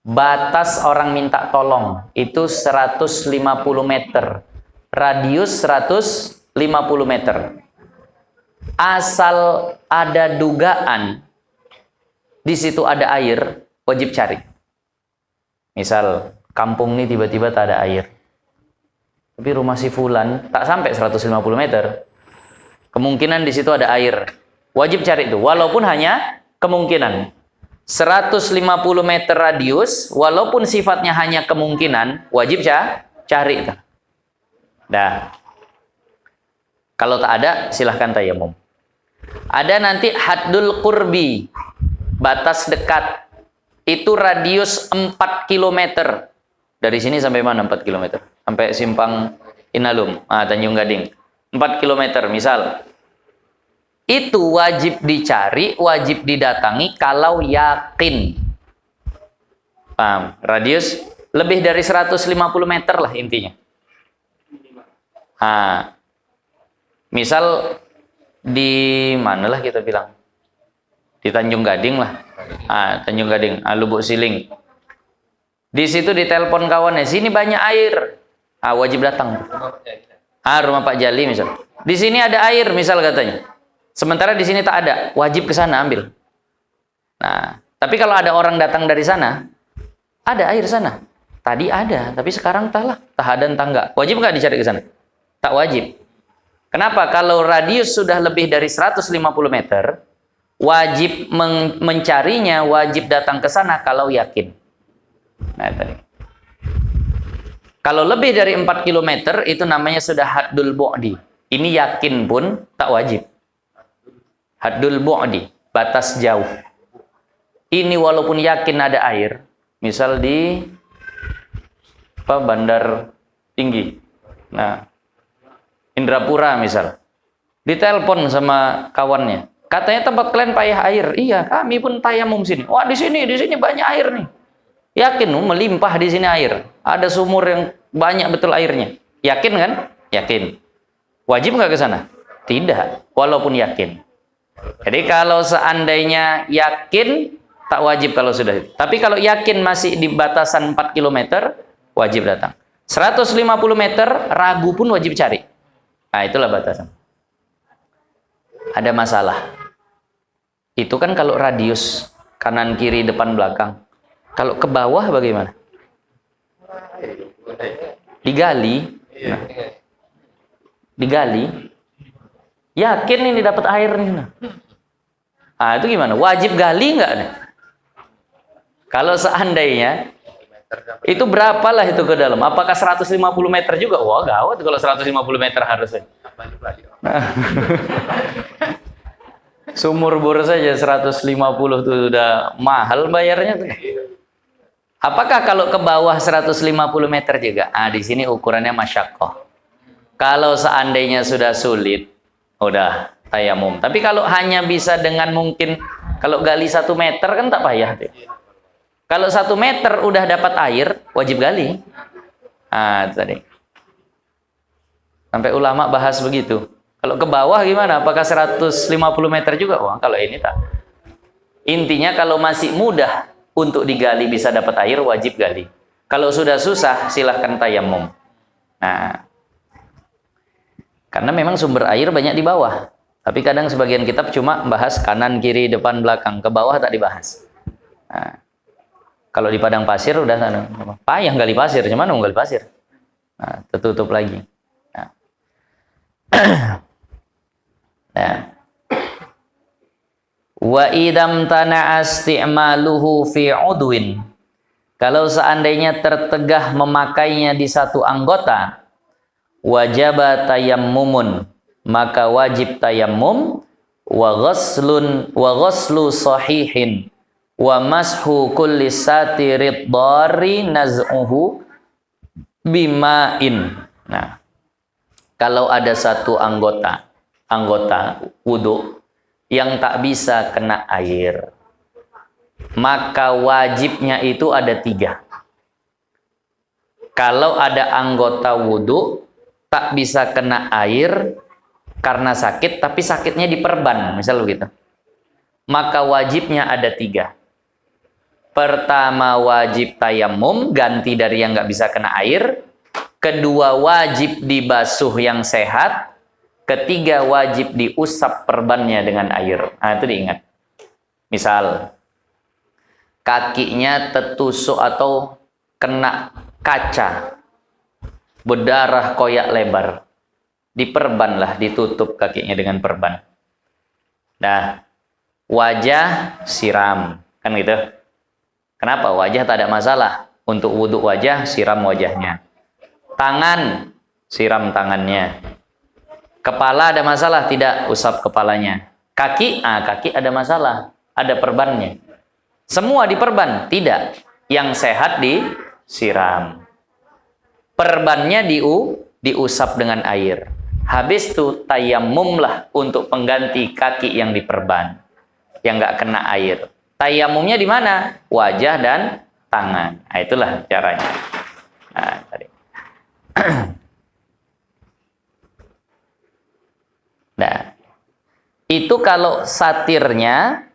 Batas orang minta tolong itu 150 meter. Radius 150 meter. Asal ada dugaan di situ ada air, wajib cari. Misal kampung ini tiba-tiba tak ada air. Tapi rumah si fulan tak sampai 150 meter. Kemungkinan di situ ada air. Wajib cari itu, walaupun hanya kemungkinan. 150 meter radius, walaupun sifatnya hanya kemungkinan, wajib cari itu. Dah. Kalau tak ada, silahkan tayamum. Ada nanti haddul qurbi, batas dekat. Itu radius 4 km. Dari sini sampai mana 4 km? Sampai simpang Inalum, Tanjung Gading. 4 km misal. Itu wajib dicari, wajib didatangi kalau yakin. Paham? Radius lebih dari 150 meter lah intinya. Misal di manalah kita bilang? Di Tanjung Gading lah. Tanjung Gading, Lubuk Siling. Di situ ditelepon kawannya, sini banyak air. Wajib datang. Rumah Pak Jali misal. Di sini ada air misal katanya. Sementara di sini tak ada, wajib ke sana ambil. Nah, tapi kalau ada orang datang dari sana, ada air sana. Tadi ada, tapi sekarang tak ada entah enggak. Wajib nggak dicari ke sana? Tak wajib. Kenapa? Kalau radius sudah lebih dari 150 meter, wajib mencarinya, wajib datang ke sana kalau yakin. Nah, tadi. Kalau lebih dari 4 km, itu namanya sudah haddul bu'di. Ini yakin pun tak wajib. Haddul bu'di, batas jauh. Ini walaupun yakin ada air, misal di Bandar Tinggi. Nah, Indrapura misal. Ditelepon sama kawannya. Katanya tempat kalian payah air. Iya, kami pun tayamum sini. Wah, di sini banyak air nih. Yakin melimpah di sini air. Ada sumur yang banyak betul airnya. Yakin kan? Yakin. Wajib nggak ke sana? Tidak, walaupun yakin. Jadi kalau seandainya yakin, tak wajib kalau sudah. Tapi kalau yakin masih di batasan 4 km, wajib datang. 150 meter, ragu pun wajib cari. Nah, itulah batasan. Ada masalah. Itu kan kalau radius, kanan, kiri, depan, belakang. Kalau ke bawah bagaimana? Digali. Nah. Digali. Yakin ini dapat air nih. Itu gimana? Wajib gali nggak nih? Kalau seandainya itu berapalah itu ke dalam? Apakah 150 meter juga? Wah, gawat kalau 150 meter harusnya. Sumur bor saja 150 itu udah mahal bayarnya tuh. Apakah kalau ke bawah 150 meter juga? Di sini ukurannya masyaqqah. Kalau seandainya sudah sulit, udah tayamum. Tapi kalau hanya bisa dengan mungkin kalau gali 1 meter kan tak payah. Kalau 1 meter udah dapat air, wajib gali. Tadi. Sampai ulama bahas begitu. Kalau ke bawah gimana? Apakah 150 meter juga? Wah, kalau ini tak. Intinya kalau masih mudah untuk digali bisa dapat air, wajib gali. Kalau sudah susah, silahkan tayamum. Karena memang sumber air banyak di bawah. Tapi kadang sebagian kitab cuma bahas kanan, kiri, depan, belakang. Ke bawah tak dibahas. Kalau di padang pasir udah sana. Payah gali pasir, cuman mau gali pasir. Nah, tertutup lagi. Nah. Nah. Wa idam tana'a isti'maluhu fi udwin. Kalau seandainya tertegah memakainya di satu anggota, wajaba tayammumun, maka wajib tayammum, wa ghaslu sahihin, wa mashu kulli satirid dari naz'uhu bima'in. Nah, kalau ada satu anggota wudu yang tak bisa kena air, maka wajibnya itu ada 3. Kalau ada anggota wudu tak bisa kena air karena sakit, tapi sakitnya diperban, misal begitu, maka wajibnya ada 3. Pertama, wajib tayammum, ganti dari yang nggak bisa kena air. Kedua, wajib dibasuh yang sehat. Ketiga, wajib diusap perbannya dengan air. Nah, itu diingat. Misal, kakinya tertusuk atau kena kaca, berdarah koyak lebar, diperbanlah, ditutup kakinya dengan perban. Nah, wajah siram, kan gitu. Kenapa? Wajah tak ada masalah. Untuk wudhu wajah, siram wajahnya. Tangan, siram tangannya. Kepala ada masalah? Tidak, usap kepalanya. Kaki, kaki ada masalah, ada perbannya. Semua diperban? Tidak. Yang sehat disiram. Perbannya diusap dengan air. Habis itu tayammumlah untuk pengganti kaki yang diperban, yang nggak kena air. Tayammumnya di mana? Wajah dan tangan. Nah, itulah caranya. Nah, tadi. Nah, itu kalau satirnya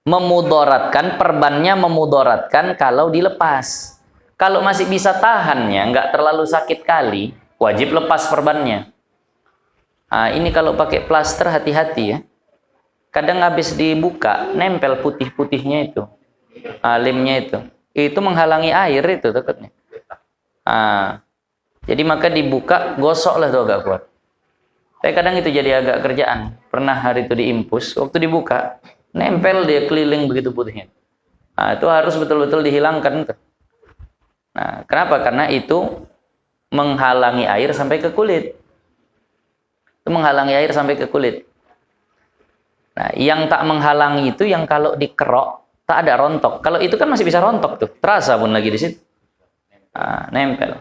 memudaratkan, perbannya memudaratkan kalau dilepas. Kalau masih bisa tahannya, nggak terlalu sakit kali, wajib lepas perbannya. Nah, ini kalau pakai plaster hati-hati ya. Kadang habis dibuka, nempel putih-putihnya itu, limnya itu. Itu menghalangi air itu takutnya. Jadi maka dibuka, gosoklah tuh agak kuat. Tapi kadang itu jadi agak kerjaan. Pernah hari itu diimpus, waktu dibuka, nempel dia keliling begitu putihnya. Nah, itu harus betul-betul dihilangkan. Nah, kenapa? Karena itu menghalangi air sampai ke kulit. Itu menghalangi air sampai ke kulit. Nah, yang tak menghalangi itu yang kalau dikerok, tak ada rontok. Kalau itu kan masih bisa rontok tuh. Terasa pun lagi di situ. Nah, nempel.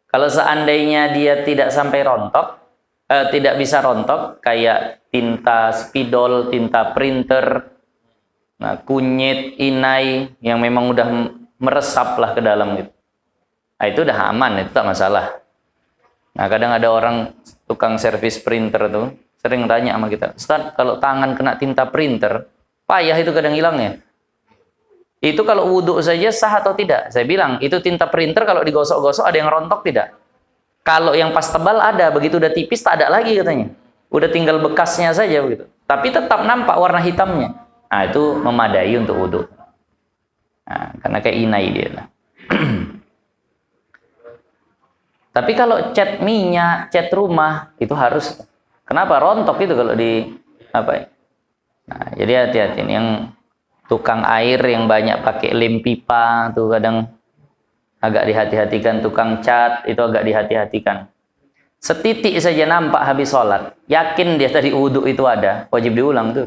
Kalau seandainya dia tidak sampai rontok, tidak bisa rontok, kayak tinta spidol, tinta printer, nah, kunyit, inai, yang memang udah meresap lah ke dalam gitu. Nah, itu udah aman, itu tak masalah. Nah, kadang ada orang tukang servis printer tuh, sering tanya sama kita, Ustaz, kalau tangan kena tinta printer, payah itu kadang hilangnya. Itu kalau wudhu saja sah atau tidak? Saya bilang, itu tinta printer kalau digosok-gosok ada yang rontok tidak? Kalau yang pas tebal ada, begitu udah tipis tak ada lagi katanya. Udah tinggal bekasnya saja begitu. Tapi tetap nampak warna hitamnya. Nah, itu memadai untuk wudhu. Nah, karena kayak inai dia. Tapi kalau cat minyak, cat rumah, itu harus. Kenapa? Rontok itu kalau di apa ya? Nah, jadi hati-hati. Yang tukang air yang banyak pakai lem pipa tuh kadang agak dihati-hatikan. Tukang cat itu agak dihati-hatikan. Setitik saja nampak habis sholat, yakin dia tadi wudhu itu ada, wajib diulang tuh.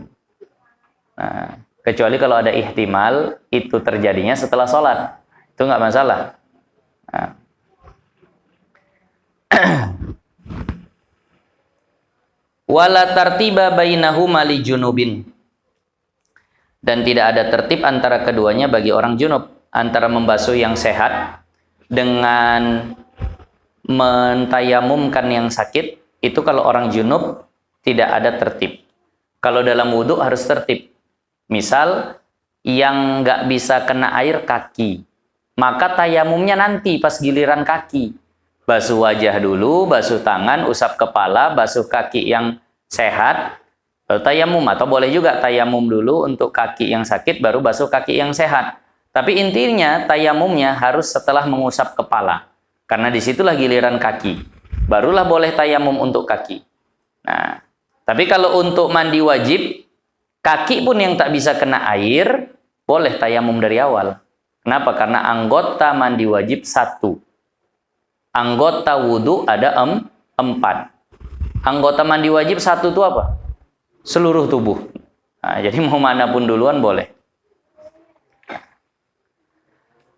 Nah, kecuali kalau ada ihtimal itu terjadinya setelah sholat, itu nggak masalah. Nah. Wala tartiba bainahuma li junubin. Dan tidak ada tertib antara keduanya bagi orang junub, antara membasuh yang sehat dengan mentayamumkan yang sakit. Itu kalau orang junub tidak ada tertib. Kalau dalam wudhu harus tertib. Misal yang nggak bisa kena air kaki, maka tayamumnya nanti pas giliran kaki. Basuh wajah dulu, basuh tangan, usap kepala, basuh kaki yang sehat, tayamum. Atau boleh juga tayamum dulu untuk kaki yang sakit, baru basuh kaki yang sehat. Tapi intinya tayamumnya harus setelah mengusap kepala. Karena disitulah giliran kaki. Barulah boleh tayamum untuk kaki. Nah, tapi kalau untuk mandi wajib, kaki pun yang tak bisa kena air, boleh tayamum dari awal. Kenapa? Karena anggota mandi wajib 1. Anggota wudhu ada 4. Anggota mandi wajib 1 itu apa? Seluruh tubuh. Nah, jadi mau mana pun duluan boleh.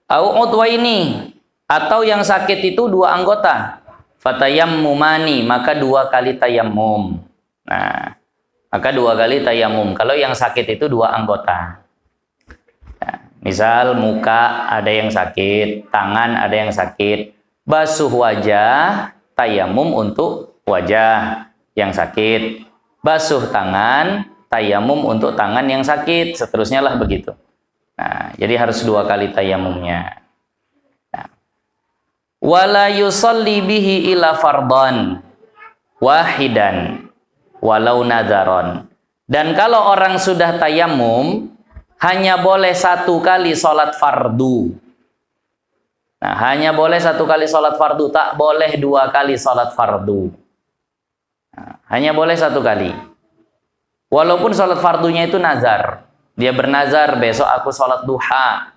Au udwaini, atau yang sakit itu 2 anggota. Fatayammumani, maka 2 kali tayammum. Nah, maka 2 kali tayammum. Kalau yang sakit itu 2 anggota. Nah, misal muka ada yang sakit, tangan ada yang sakit, basuh wajah, tayammum untuk wajah yang sakit. Basuh tangan, tayammum untuk tangan yang sakit. Seterusnya lah begitu. Nah, jadi harus 2 kali tayammumnya. Wala yusalli bihi ila fardhan wahidan walau nadharon. Dan kalau orang sudah tayamum, hanya boleh 1 kali sholat fardu. Nah, hanya boleh 1 kali sholat fardu, tak boleh 2 kali sholat fardu. Nah, hanya boleh 1 kali. Walaupun sholat fardunya itu nazar. Dia bernazar, besok aku sholat duha.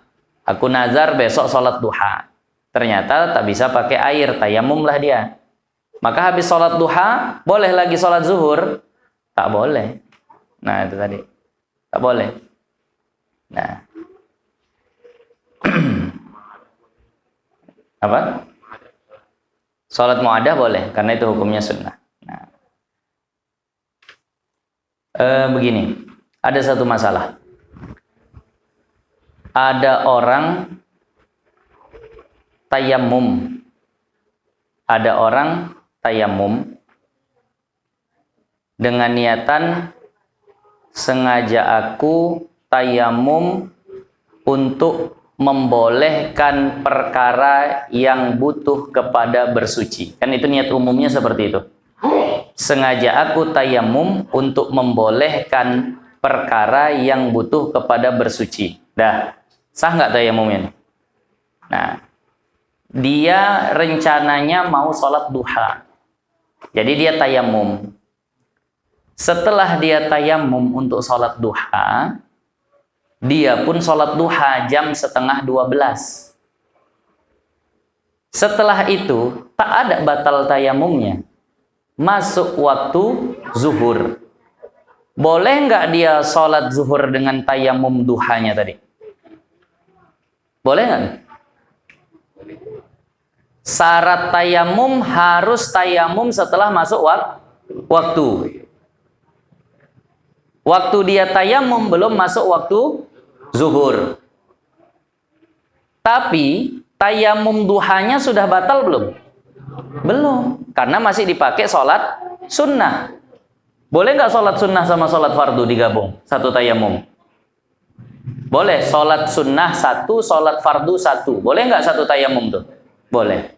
Aku nazar besok sholat duha. Ternyata tak bisa pakai air, tayamumlah dia. Maka habis sholat duha, boleh lagi sholat zuhur? Tak boleh. Nah, itu tadi. Tak boleh. Nah. Apa? Sholat mu'adah boleh, karena itu hukumnya sunnah. Nah. Begini, ada satu masalah. Ada orang tayamum. Ada orang tayamum dengan niatan sengaja aku tayamum untuk membolehkan perkara yang butuh kepada bersuci. Kan itu niat umumnya seperti itu. Sengaja aku tayamum untuk membolehkan perkara yang butuh kepada bersuci. Dah, sah nggak tayamumnya? Nah, dia rencananya mau sholat duha. Jadi dia tayamum. Setelah dia tayamum untuk sholat duha, dia pun sholat duha jam 11:30. Setelah itu, tak ada batal tayamumnya. Masuk waktu zuhur. Boleh nggak dia sholat zuhur dengan tayamum duhanya tadi? Boleh nggak? Syarat tayamum harus tayamum setelah masuk waktu. Waktu dia tayamum belum masuk waktu zuhur. Tapi tayamum duhanya sudah batal belum? Belum, karena masih dipakai sholat sunnah. Boleh nggak sholat sunnah sama sholat fardu digabung? Satu tayamum. Boleh, sholat sunnah 1, sholat fardu 1. Boleh nggak satu tayamum tuh? Boleh.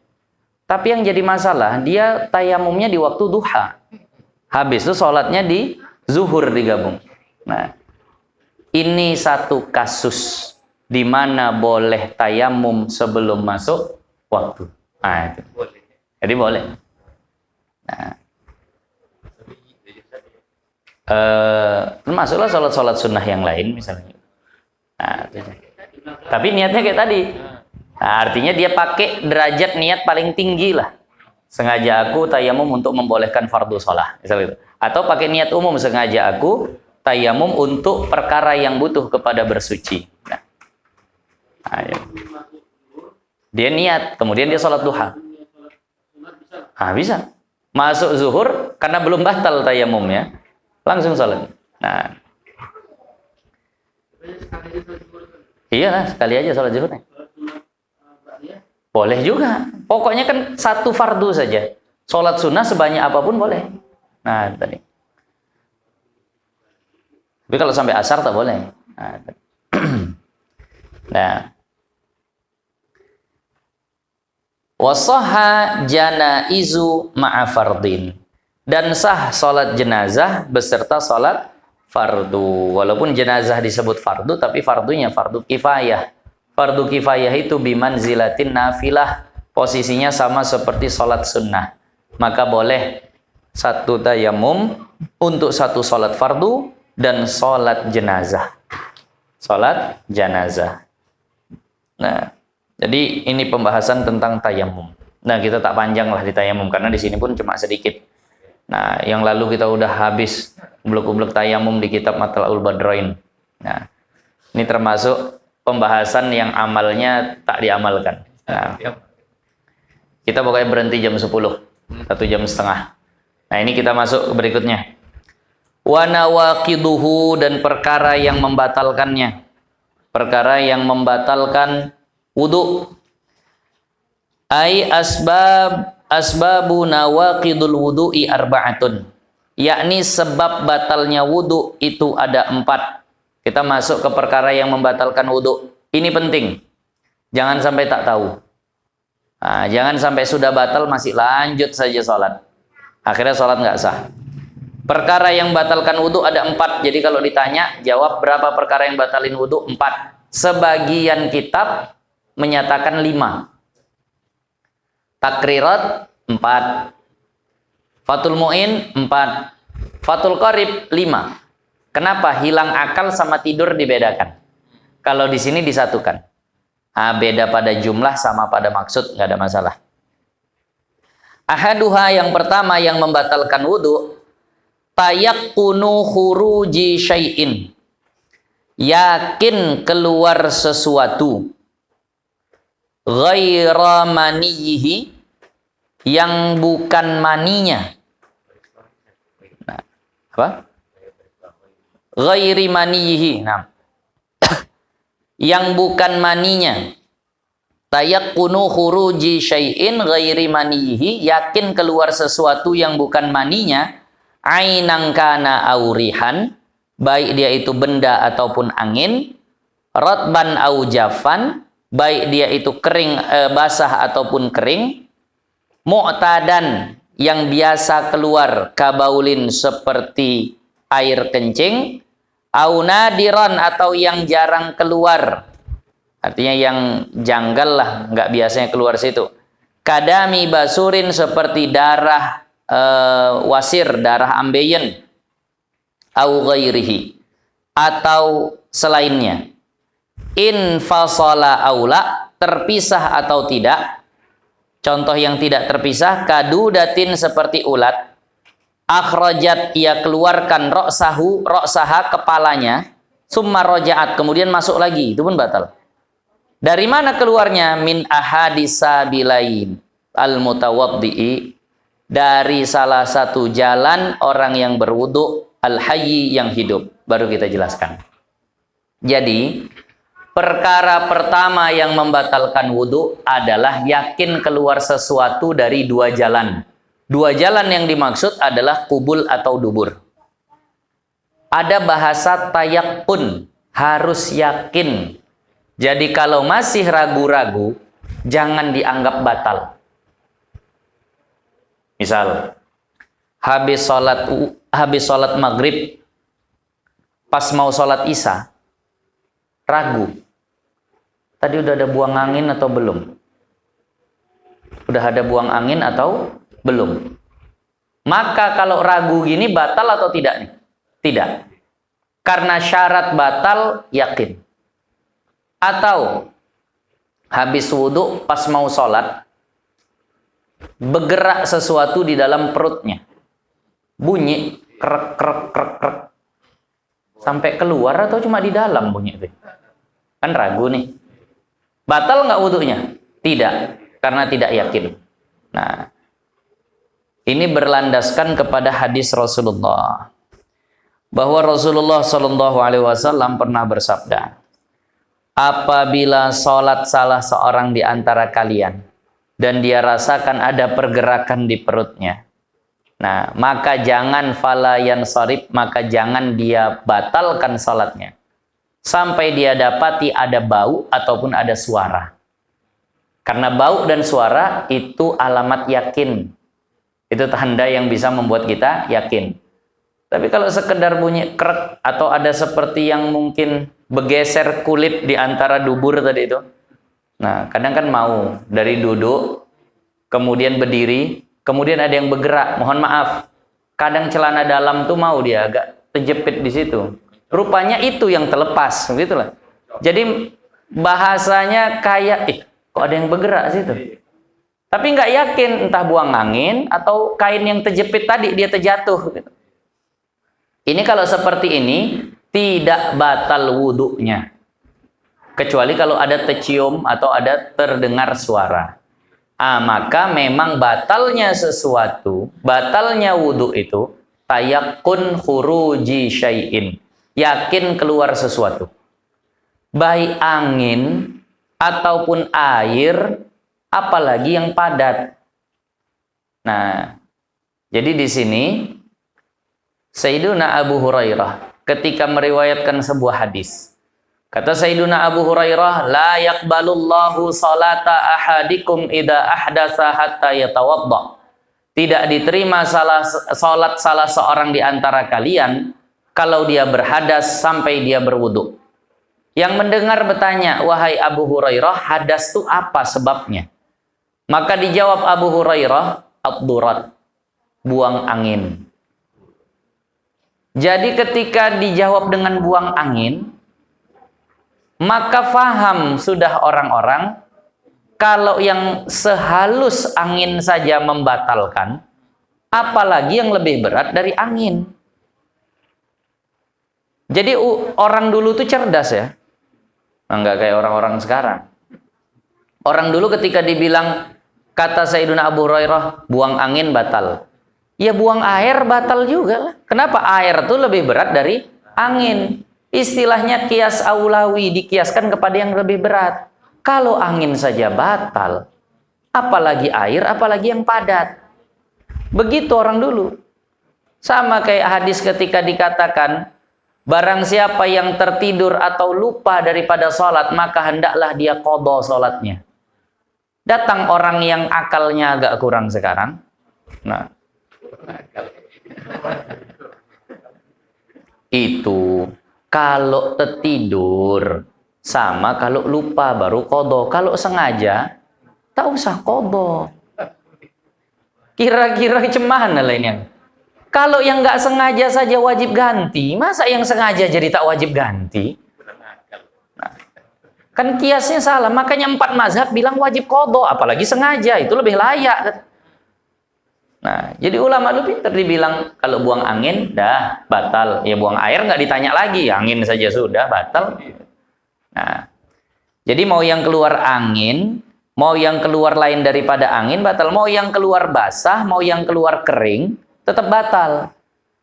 Tapi yang jadi masalah, dia tayamumnya di waktu duha. Habis itu sholatnya di zuhur digabung. Nah, ini satu kasus di mana boleh tayamum sebelum masuk waktu. Nah, itu. Jadi boleh. Nah, termasuklah sholat-sholat sunnah yang lain misalnya. Nah, tapi niatnya kayak tadi. Nah, artinya dia pakai derajat niat paling tinggi lah. Sengaja aku tayamum untuk membolehkan fardu sholat, misalnya itu. Atau pakai niat umum, sengaja aku tayamum untuk perkara yang butuh kepada bersuci. Nah, ya. Dia niat, kemudian dia sholat duha. Nah, bisa. Masuk zuhur, karena belum batal tayamum ya. Langsung sholat. Nah. Iya, sekali aja sholat zuhurnya. Boleh juga. Pokoknya kan satu fardu saja. Sholat sunnah sebanyak apapun boleh. Nah, tadi. Tapi kalau sampai asar tak boleh. Nah. Wasahha janaizu ma'a fardin. Dan sah sholat jenazah beserta sholat fardu. Walaupun jenazah disebut fardu, tapi fardunya fardu kifayah. Fardu kifayah itu bimanzilatin nafilah. posisinya sama seperti sholat sunnah. Maka boleh satu tayamum untuk satu sholat fardu dan sholat jenazah. Sholat jenazah. Nah, jadi ini pembahasan tentang tayamum. Nah, kita tak panjang lah di tayamum karena di sini pun cuma sedikit. Nah, yang lalu kita udah habis blok-blok tayamum di kitab Matla'ul Badroin. Nah, ini termasuk pembahasan yang amalnya tak diamalkan. Nah, kita pokoknya berhenti jam 10, 1,5 jam. Nah, ini kita masuk ke berikutnya. Wa nawaqiduhu, dan perkara yang membatalkannya. Perkara yang membatalkan wudu. Ai asbabu nawaqidul wudu'i arba'atun. Yakni sebab batalnya wudu itu ada 4. Kita masuk ke perkara yang membatalkan wudu. Ini penting. Jangan sampai tak tahu. Nah, jangan sampai sudah batal masih lanjut saja sholat. Akhirnya sholat nggak sah. Perkara yang batalkan wudu ada 4. Jadi kalau ditanya, jawab berapa perkara yang batalin wudu? 4. Sebagian kitab menyatakan 5. Takrirat 4. Fathul Mu'in 4. Fathul Qarib 5. Kenapa? Hilang akal sama tidur dibedakan. Kalau di sini disatukan. Beda pada jumlah sama pada maksud, nggak ada masalah. Ahaduha, yang pertama yang membatalkan wudu, tayaqqunu khuruji syai'in. Yakin keluar sesuatu. Ghaira maniyihi, yang bukan maninya. Nah, apa? Ghairi maniyihi. Nah. Yang bukan maninya. Tayaqqunu khuruji syai'in ghairi maniyihi, yakin keluar sesuatu yang bukan maninya, ainang kana aurihan, baik dia itu benda ataupun angin, rotban au jafan, baik dia itu kering, basah ataupun kering, mu'tadan, yang biasa keluar, kabaulin seperti air kencing, au nadiran, atau yang jarang keluar, artinya yang janggal lah, nggak biasanya keluar situ. Kadami basurin, seperti darah wasir, darah ambeien, au ghairihi, atau selainnya. In fasala aula, terpisah atau tidak. Contoh yang tidak terpisah, kadudatin, seperti ulat. Akhrajat, ia keluarkan roksaha, kepalanya, summa rojaat, kemudian masuk lagi, itu pun batal. Dari mana keluarnya? Min ahadisa bilain al-mutawaddi'i, dari salah satu jalan orang yang berwudu, al-hayyi, yang hidup. Baru kita jelaskan. Jadi, perkara pertama yang membatalkan wudu adalah yakin keluar sesuatu dari 2 jalan. 2 jalan yang dimaksud adalah kubul atau dubur. Ada bahasa tayaqqun, harus yakin. Jadi kalau masih ragu-ragu, jangan dianggap batal. Misal, habis sholat maghrib, pas mau sholat isya, ragu. Tadi udah ada buang angin atau belum? Udah ada buang angin atau belum? Maka kalau ragu gini, batal atau tidak nih? Tidak. Karena syarat batal yakin. Atau habis wudhu pas mau sholat, bergerak sesuatu di dalam perutnya, bunyi krek krek krek krek, sampai keluar atau cuma di dalam bunyi itu? Kan ragu nih. Batal nggak wudhunya? Tidak, karena tidak yakin. Nah, ini berlandaskan kepada hadis Rasulullah, bahwa Rasulullah SAW pernah bersabda, apabila sholat salah seorang di antara kalian dan dia rasakan ada pergerakan di perutnya, nah maka jangan falayan sorib, maka jangan dia batalkan sholatnya sampai dia dapati ada bau ataupun ada suara. Karena bau dan suara itu alamat yakin, itu tanda yang bisa membuat kita yakin. Tapi kalau sekedar bunyi krek atau ada seperti yang mungkin bergeser kulit di antara dubur tadi itu, Nah, kadang kan mau dari duduk, kemudian berdiri, kemudian ada yang bergerak. Mohon maaf, kadang celana dalam tuh mau dia agak terjepit di situ. Rupanya itu yang terlepas, begitulah. Jadi bahasanya kayak, kok ada yang bergerak situ? Tapi nggak yakin entah buang angin atau kain yang terjepit tadi dia terjatuh. Gitu. Ini kalau seperti ini tidak batal wudhunya. Kecuali kalau ada tercium atau ada terdengar suara. Maka memang batalnya sesuatu, batalnya wudhu itu tayakun khuruji syai'in. Yakin keluar sesuatu. Baik angin ataupun air, apalagi yang padat. Nah, jadi di sini Sayyiduna Abu Hurairah ketika meriwayatkan sebuah hadis. Kata Sayyiduna Abu Hurairah, la yaqbalullahu salata ahadikum idza ahdatsa hatta yatawadda. Tidak diterima salat salah seorang di antara kalian kalau dia berhadas sampai dia berwudu. Yang mendengar bertanya, wahai Abu Hurairah, hadas itu apa sebabnya? Maka dijawab Abu Hurairah, ad-durat, buang angin. Jadi ketika dijawab dengan buang angin, maka faham sudah orang-orang kalau yang sehalus angin saja membatalkan, apalagi yang lebih berat dari angin. Jadi orang dulu tuh cerdas ya. Enggak kayak orang-orang sekarang. Orang dulu ketika dibilang, kata Sayyiduna Abu Hurairah, buang angin batal. Ya buang air batal juga lah. Kenapa? Air itu lebih berat dari angin. Istilahnya kias aulawi, dikiaskan kepada yang lebih berat. Kalau angin saja batal, apalagi air, apalagi yang padat. Begitu orang dulu. Sama kayak hadis ketika dikatakan, barang siapa yang tertidur atau lupa daripada sholat, maka hendaklah dia qadha sholatnya. Datang orang yang akalnya agak kurang sekarang. Nah, itu kalau tertidur sama kalau lupa baru qadha. Kalau sengaja tak usah qadha. Kira-kira cemana lah ini? Kalau yang nggak sengaja saja wajib ganti, masa yang sengaja jadi tak wajib ganti? Nah, kan kiasnya salah. Makanya 4 mazhab bilang wajib qadha, apalagi sengaja, itu lebih layak. Nah, jadi ulama itu pintar dibilang kalau buang angin dah batal. Ya buang air nggak ditanya lagi, angin saja sudah batal. Nah, jadi mau yang keluar angin, mau yang keluar lain daripada angin batal, mau yang keluar basah, mau yang keluar kering tetap batal.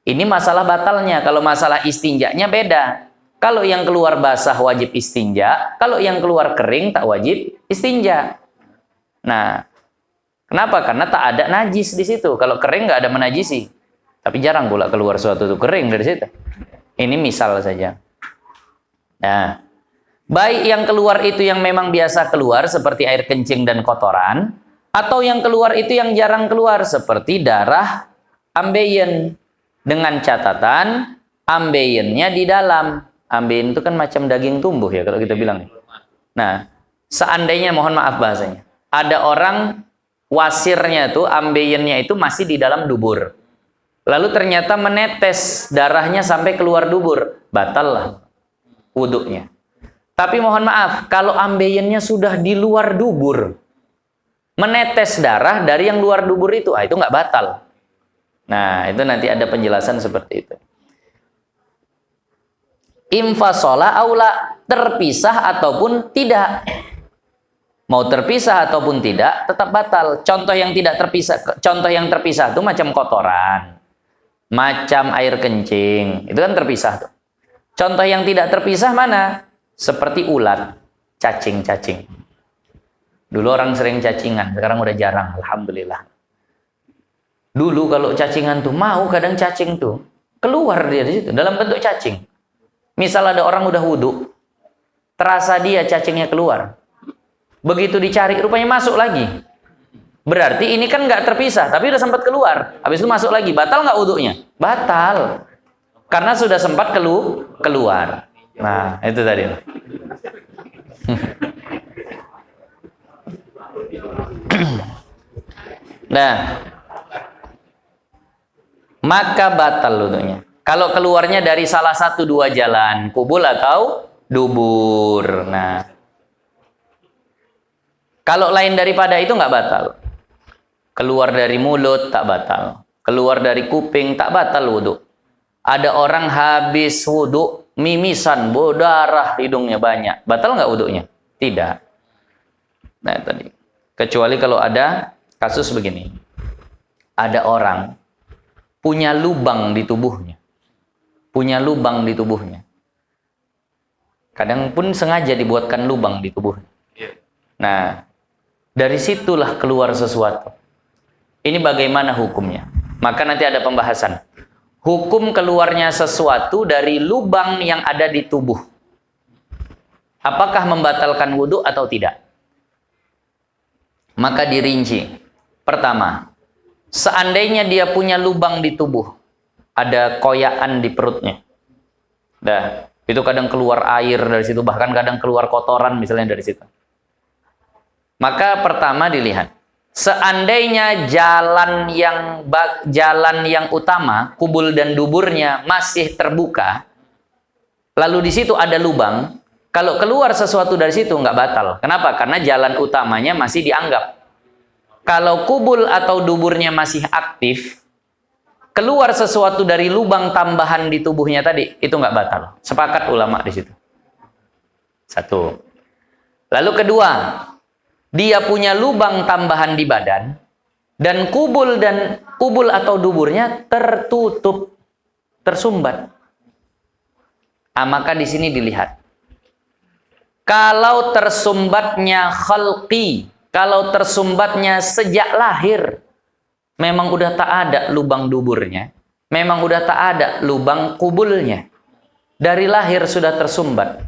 Ini masalah batalnya. Kalau masalah istinjanya beda. Kalau yang keluar basah wajib istinja, kalau yang keluar kering tak wajib istinja. Nah, kenapa? Karena tak ada najis di situ. Kalau kering nggak ada menajisi. Tapi jarang pula keluar suatu itu kering dari situ. Ini misal saja. Nah, baik yang keluar itu yang memang biasa keluar seperti air kencing dan kotoran, atau yang keluar itu yang jarang keluar seperti darah ambeien, dengan catatan ambeiennya di dalam. Ambeien itu kan macam daging tumbuh ya kalau kita bilang. Nah, seandainya, mohon maaf bahasanya, ada orang wasirnya itu, ambeiennya itu masih di dalam dubur, lalu ternyata menetes darahnya sampai keluar dubur, batal lah wudhunya. Tapi mohon maaf, kalau ambeiennya sudah di luar dubur, menetes darah dari yang luar dubur itu nggak batal. Nah, itu nanti ada penjelasan seperti itu. Infasola aula, terpisah ataupun tidak. Mau terpisah ataupun tidak, tetap batal. Contoh yang tidak terpisah, contoh yang terpisah itu macam kotoran, macam air kencing, itu kan terpisah tuh. Contoh yang tidak terpisah mana? Seperti ulat, cacing-cacing. Dulu orang sering cacingan, sekarang udah jarang, alhamdulillah. Dulu kalau cacingan tuh mau, kadang cacing tuh keluar dia di situ dalam bentuk cacing. Misal ada orang udah wudhu, terasa dia cacingnya keluar. Begitu dicari, rupanya masuk lagi. Berarti ini kan nggak terpisah, tapi udah sempat keluar. Habis itu masuk lagi, batal nggak wudhunya? Batal, karena sudah sempat keluar. Nah, itu tadi. Nah, maka batal wudunya. Kalau keluarnya dari salah satu dua jalan, kubul atau dubur. Nah, kalau lain daripada itu nggak batal. Keluar dari mulut tak batal. Keluar dari kuping tak batal wudu. Ada orang habis wudu, mimisan, berdarah hidungnya banyak. Batal nggak wudunya? Tidak. Nah tadi. Kecuali kalau ada kasus begini. Ada orang punya lubang di tubuhnya. Punya lubang di tubuhnya. Kadang pun sengaja dibuatkan lubang di tubuhnya. Nah, dari situlah keluar sesuatu. Ini bagaimana hukumnya? Maka nanti ada pembahasan. Hukum keluarnya sesuatu dari lubang yang ada di tubuh. Apakah membatalkan wudhu atau tidak? Maka dirinci. Pertama, seandainya dia punya lubang di tubuh, ada koyaan di perutnya. Dah, itu kadang keluar air dari situ, bahkan kadang keluar kotoran misalnya dari situ. Maka pertama dilihat, seandainya jalan yang utama, kubul dan duburnya masih terbuka, lalu di situ ada lubang, kalau keluar sesuatu dari situ nggak batal. Kenapa? Karena jalan utamanya masih dianggap. Kalau kubul atau duburnya masih aktif, keluar sesuatu dari lubang tambahan di tubuhnya tadi, itu nggak batal. Sepakat ulama di situ. Satu. Lalu kedua, dia punya lubang tambahan di badan, dan kubul atau duburnya tertutup, tersumbat. Maka di sini dilihat. Kalau tersumbatnya khalqi, kalau tersumbatnya sejak lahir, memang udah tak ada lubang duburnya, memang udah tak ada lubang kubulnya. Dari lahir sudah tersumbat.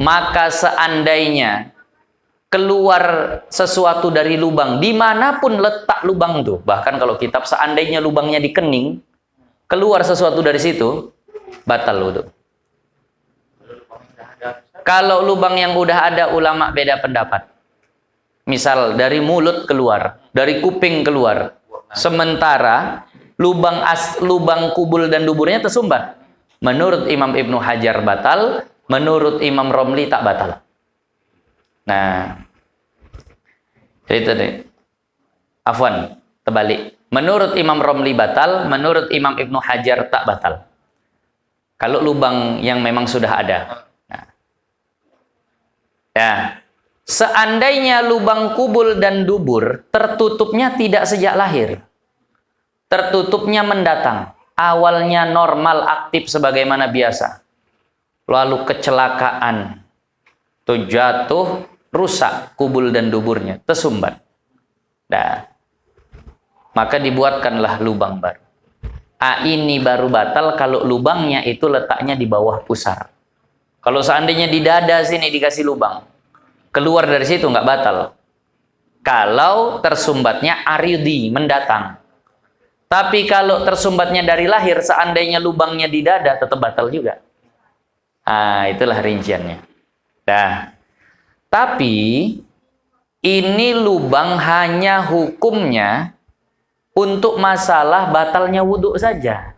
Maka seandainya keluar sesuatu dari lubang, dimanapun letak lubang itu, bahkan kalau kitab seandainya lubangnya di kening, keluar sesuatu dari situ, batal wudu. Kalau lubang yang udah ada, ulama beda pendapat. Misal dari mulut keluar, dari kuping keluar, sementara lubang kubul dan duburnya tersumbat. Menurut Imam Ibnu Hajar batal, menurut Imam Romli tak batal. Nah, jadi tadi, afwan, terbalik. Menurut Imam Romli batal, menurut Imam Ibnu Hajar tak batal. Kalau lubang yang memang sudah ada. Nah. Ya, seandainya lubang kubul dan dubur tertutupnya tidak sejak lahir, tertutupnya mendatang, awalnya normal aktif sebagaimana biasa, lalu kecelakaan, tuh jatuh, rusak kubul dan duburnya, tersumbat. Nah, maka dibuatkanlah lubang baru. Ini baru batal kalau lubangnya itu letaknya di bawah pusar. Kalau seandainya di dada sini dikasih lubang, keluar dari situ nggak batal. Kalau tersumbatnya aridi, mendatang. Tapi kalau tersumbatnya dari lahir, seandainya lubangnya di dada, tetap batal juga. Itulah rinciannya. Nah, tapi ini lubang hanya hukumnya untuk masalah batalnya wudhu saja.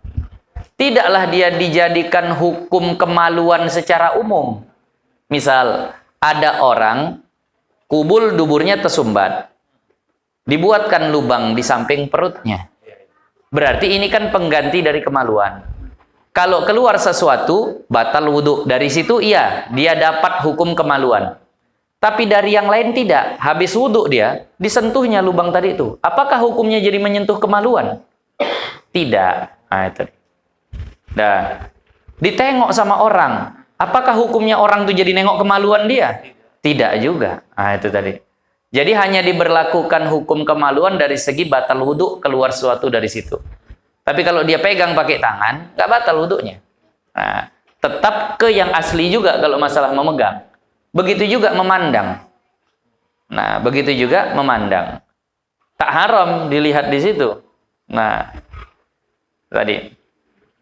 Tidaklah dia dijadikan hukum kemaluan secara umum. Misal, ada orang kubul duburnya tersumbat, dibuatkan lubang di samping perutnya. Berarti ini kan pengganti dari kemaluan. Kalau keluar sesuatu, batal wudhu. Dari situ iya, dia dapat hukum kemaluan. Tapi dari yang lain tidak. Habis wudhu dia, disentuhnya lubang tadi itu. Apakah hukumnya jadi menyentuh kemaluan? Tidak. Nah, itu. Nah, ditengok sama orang. Apakah hukumnya orang itu jadi nengok kemaluan dia? Tidak juga. Nah, itu tadi. Jadi hanya diberlakukan hukum kemaluan dari segi batal wudhu, keluar sesuatu dari situ. Tapi kalau dia pegang pakai tangan, nggak batal wudhunya. Nah, tetap ke yang asli juga kalau masalah memegang. Begitu juga memandang. Nah, begitu juga memandang. Tak haram dilihat di situ. Nah, tadi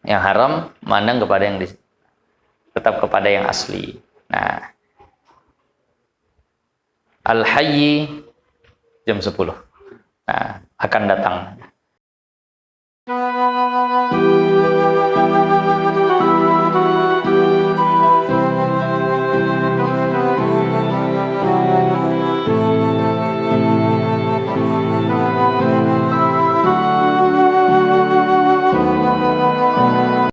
yang haram memandang kepada yang di situ. Tetap kepada yang asli. Nah, al-hayyi jam 10. Nah, akan datang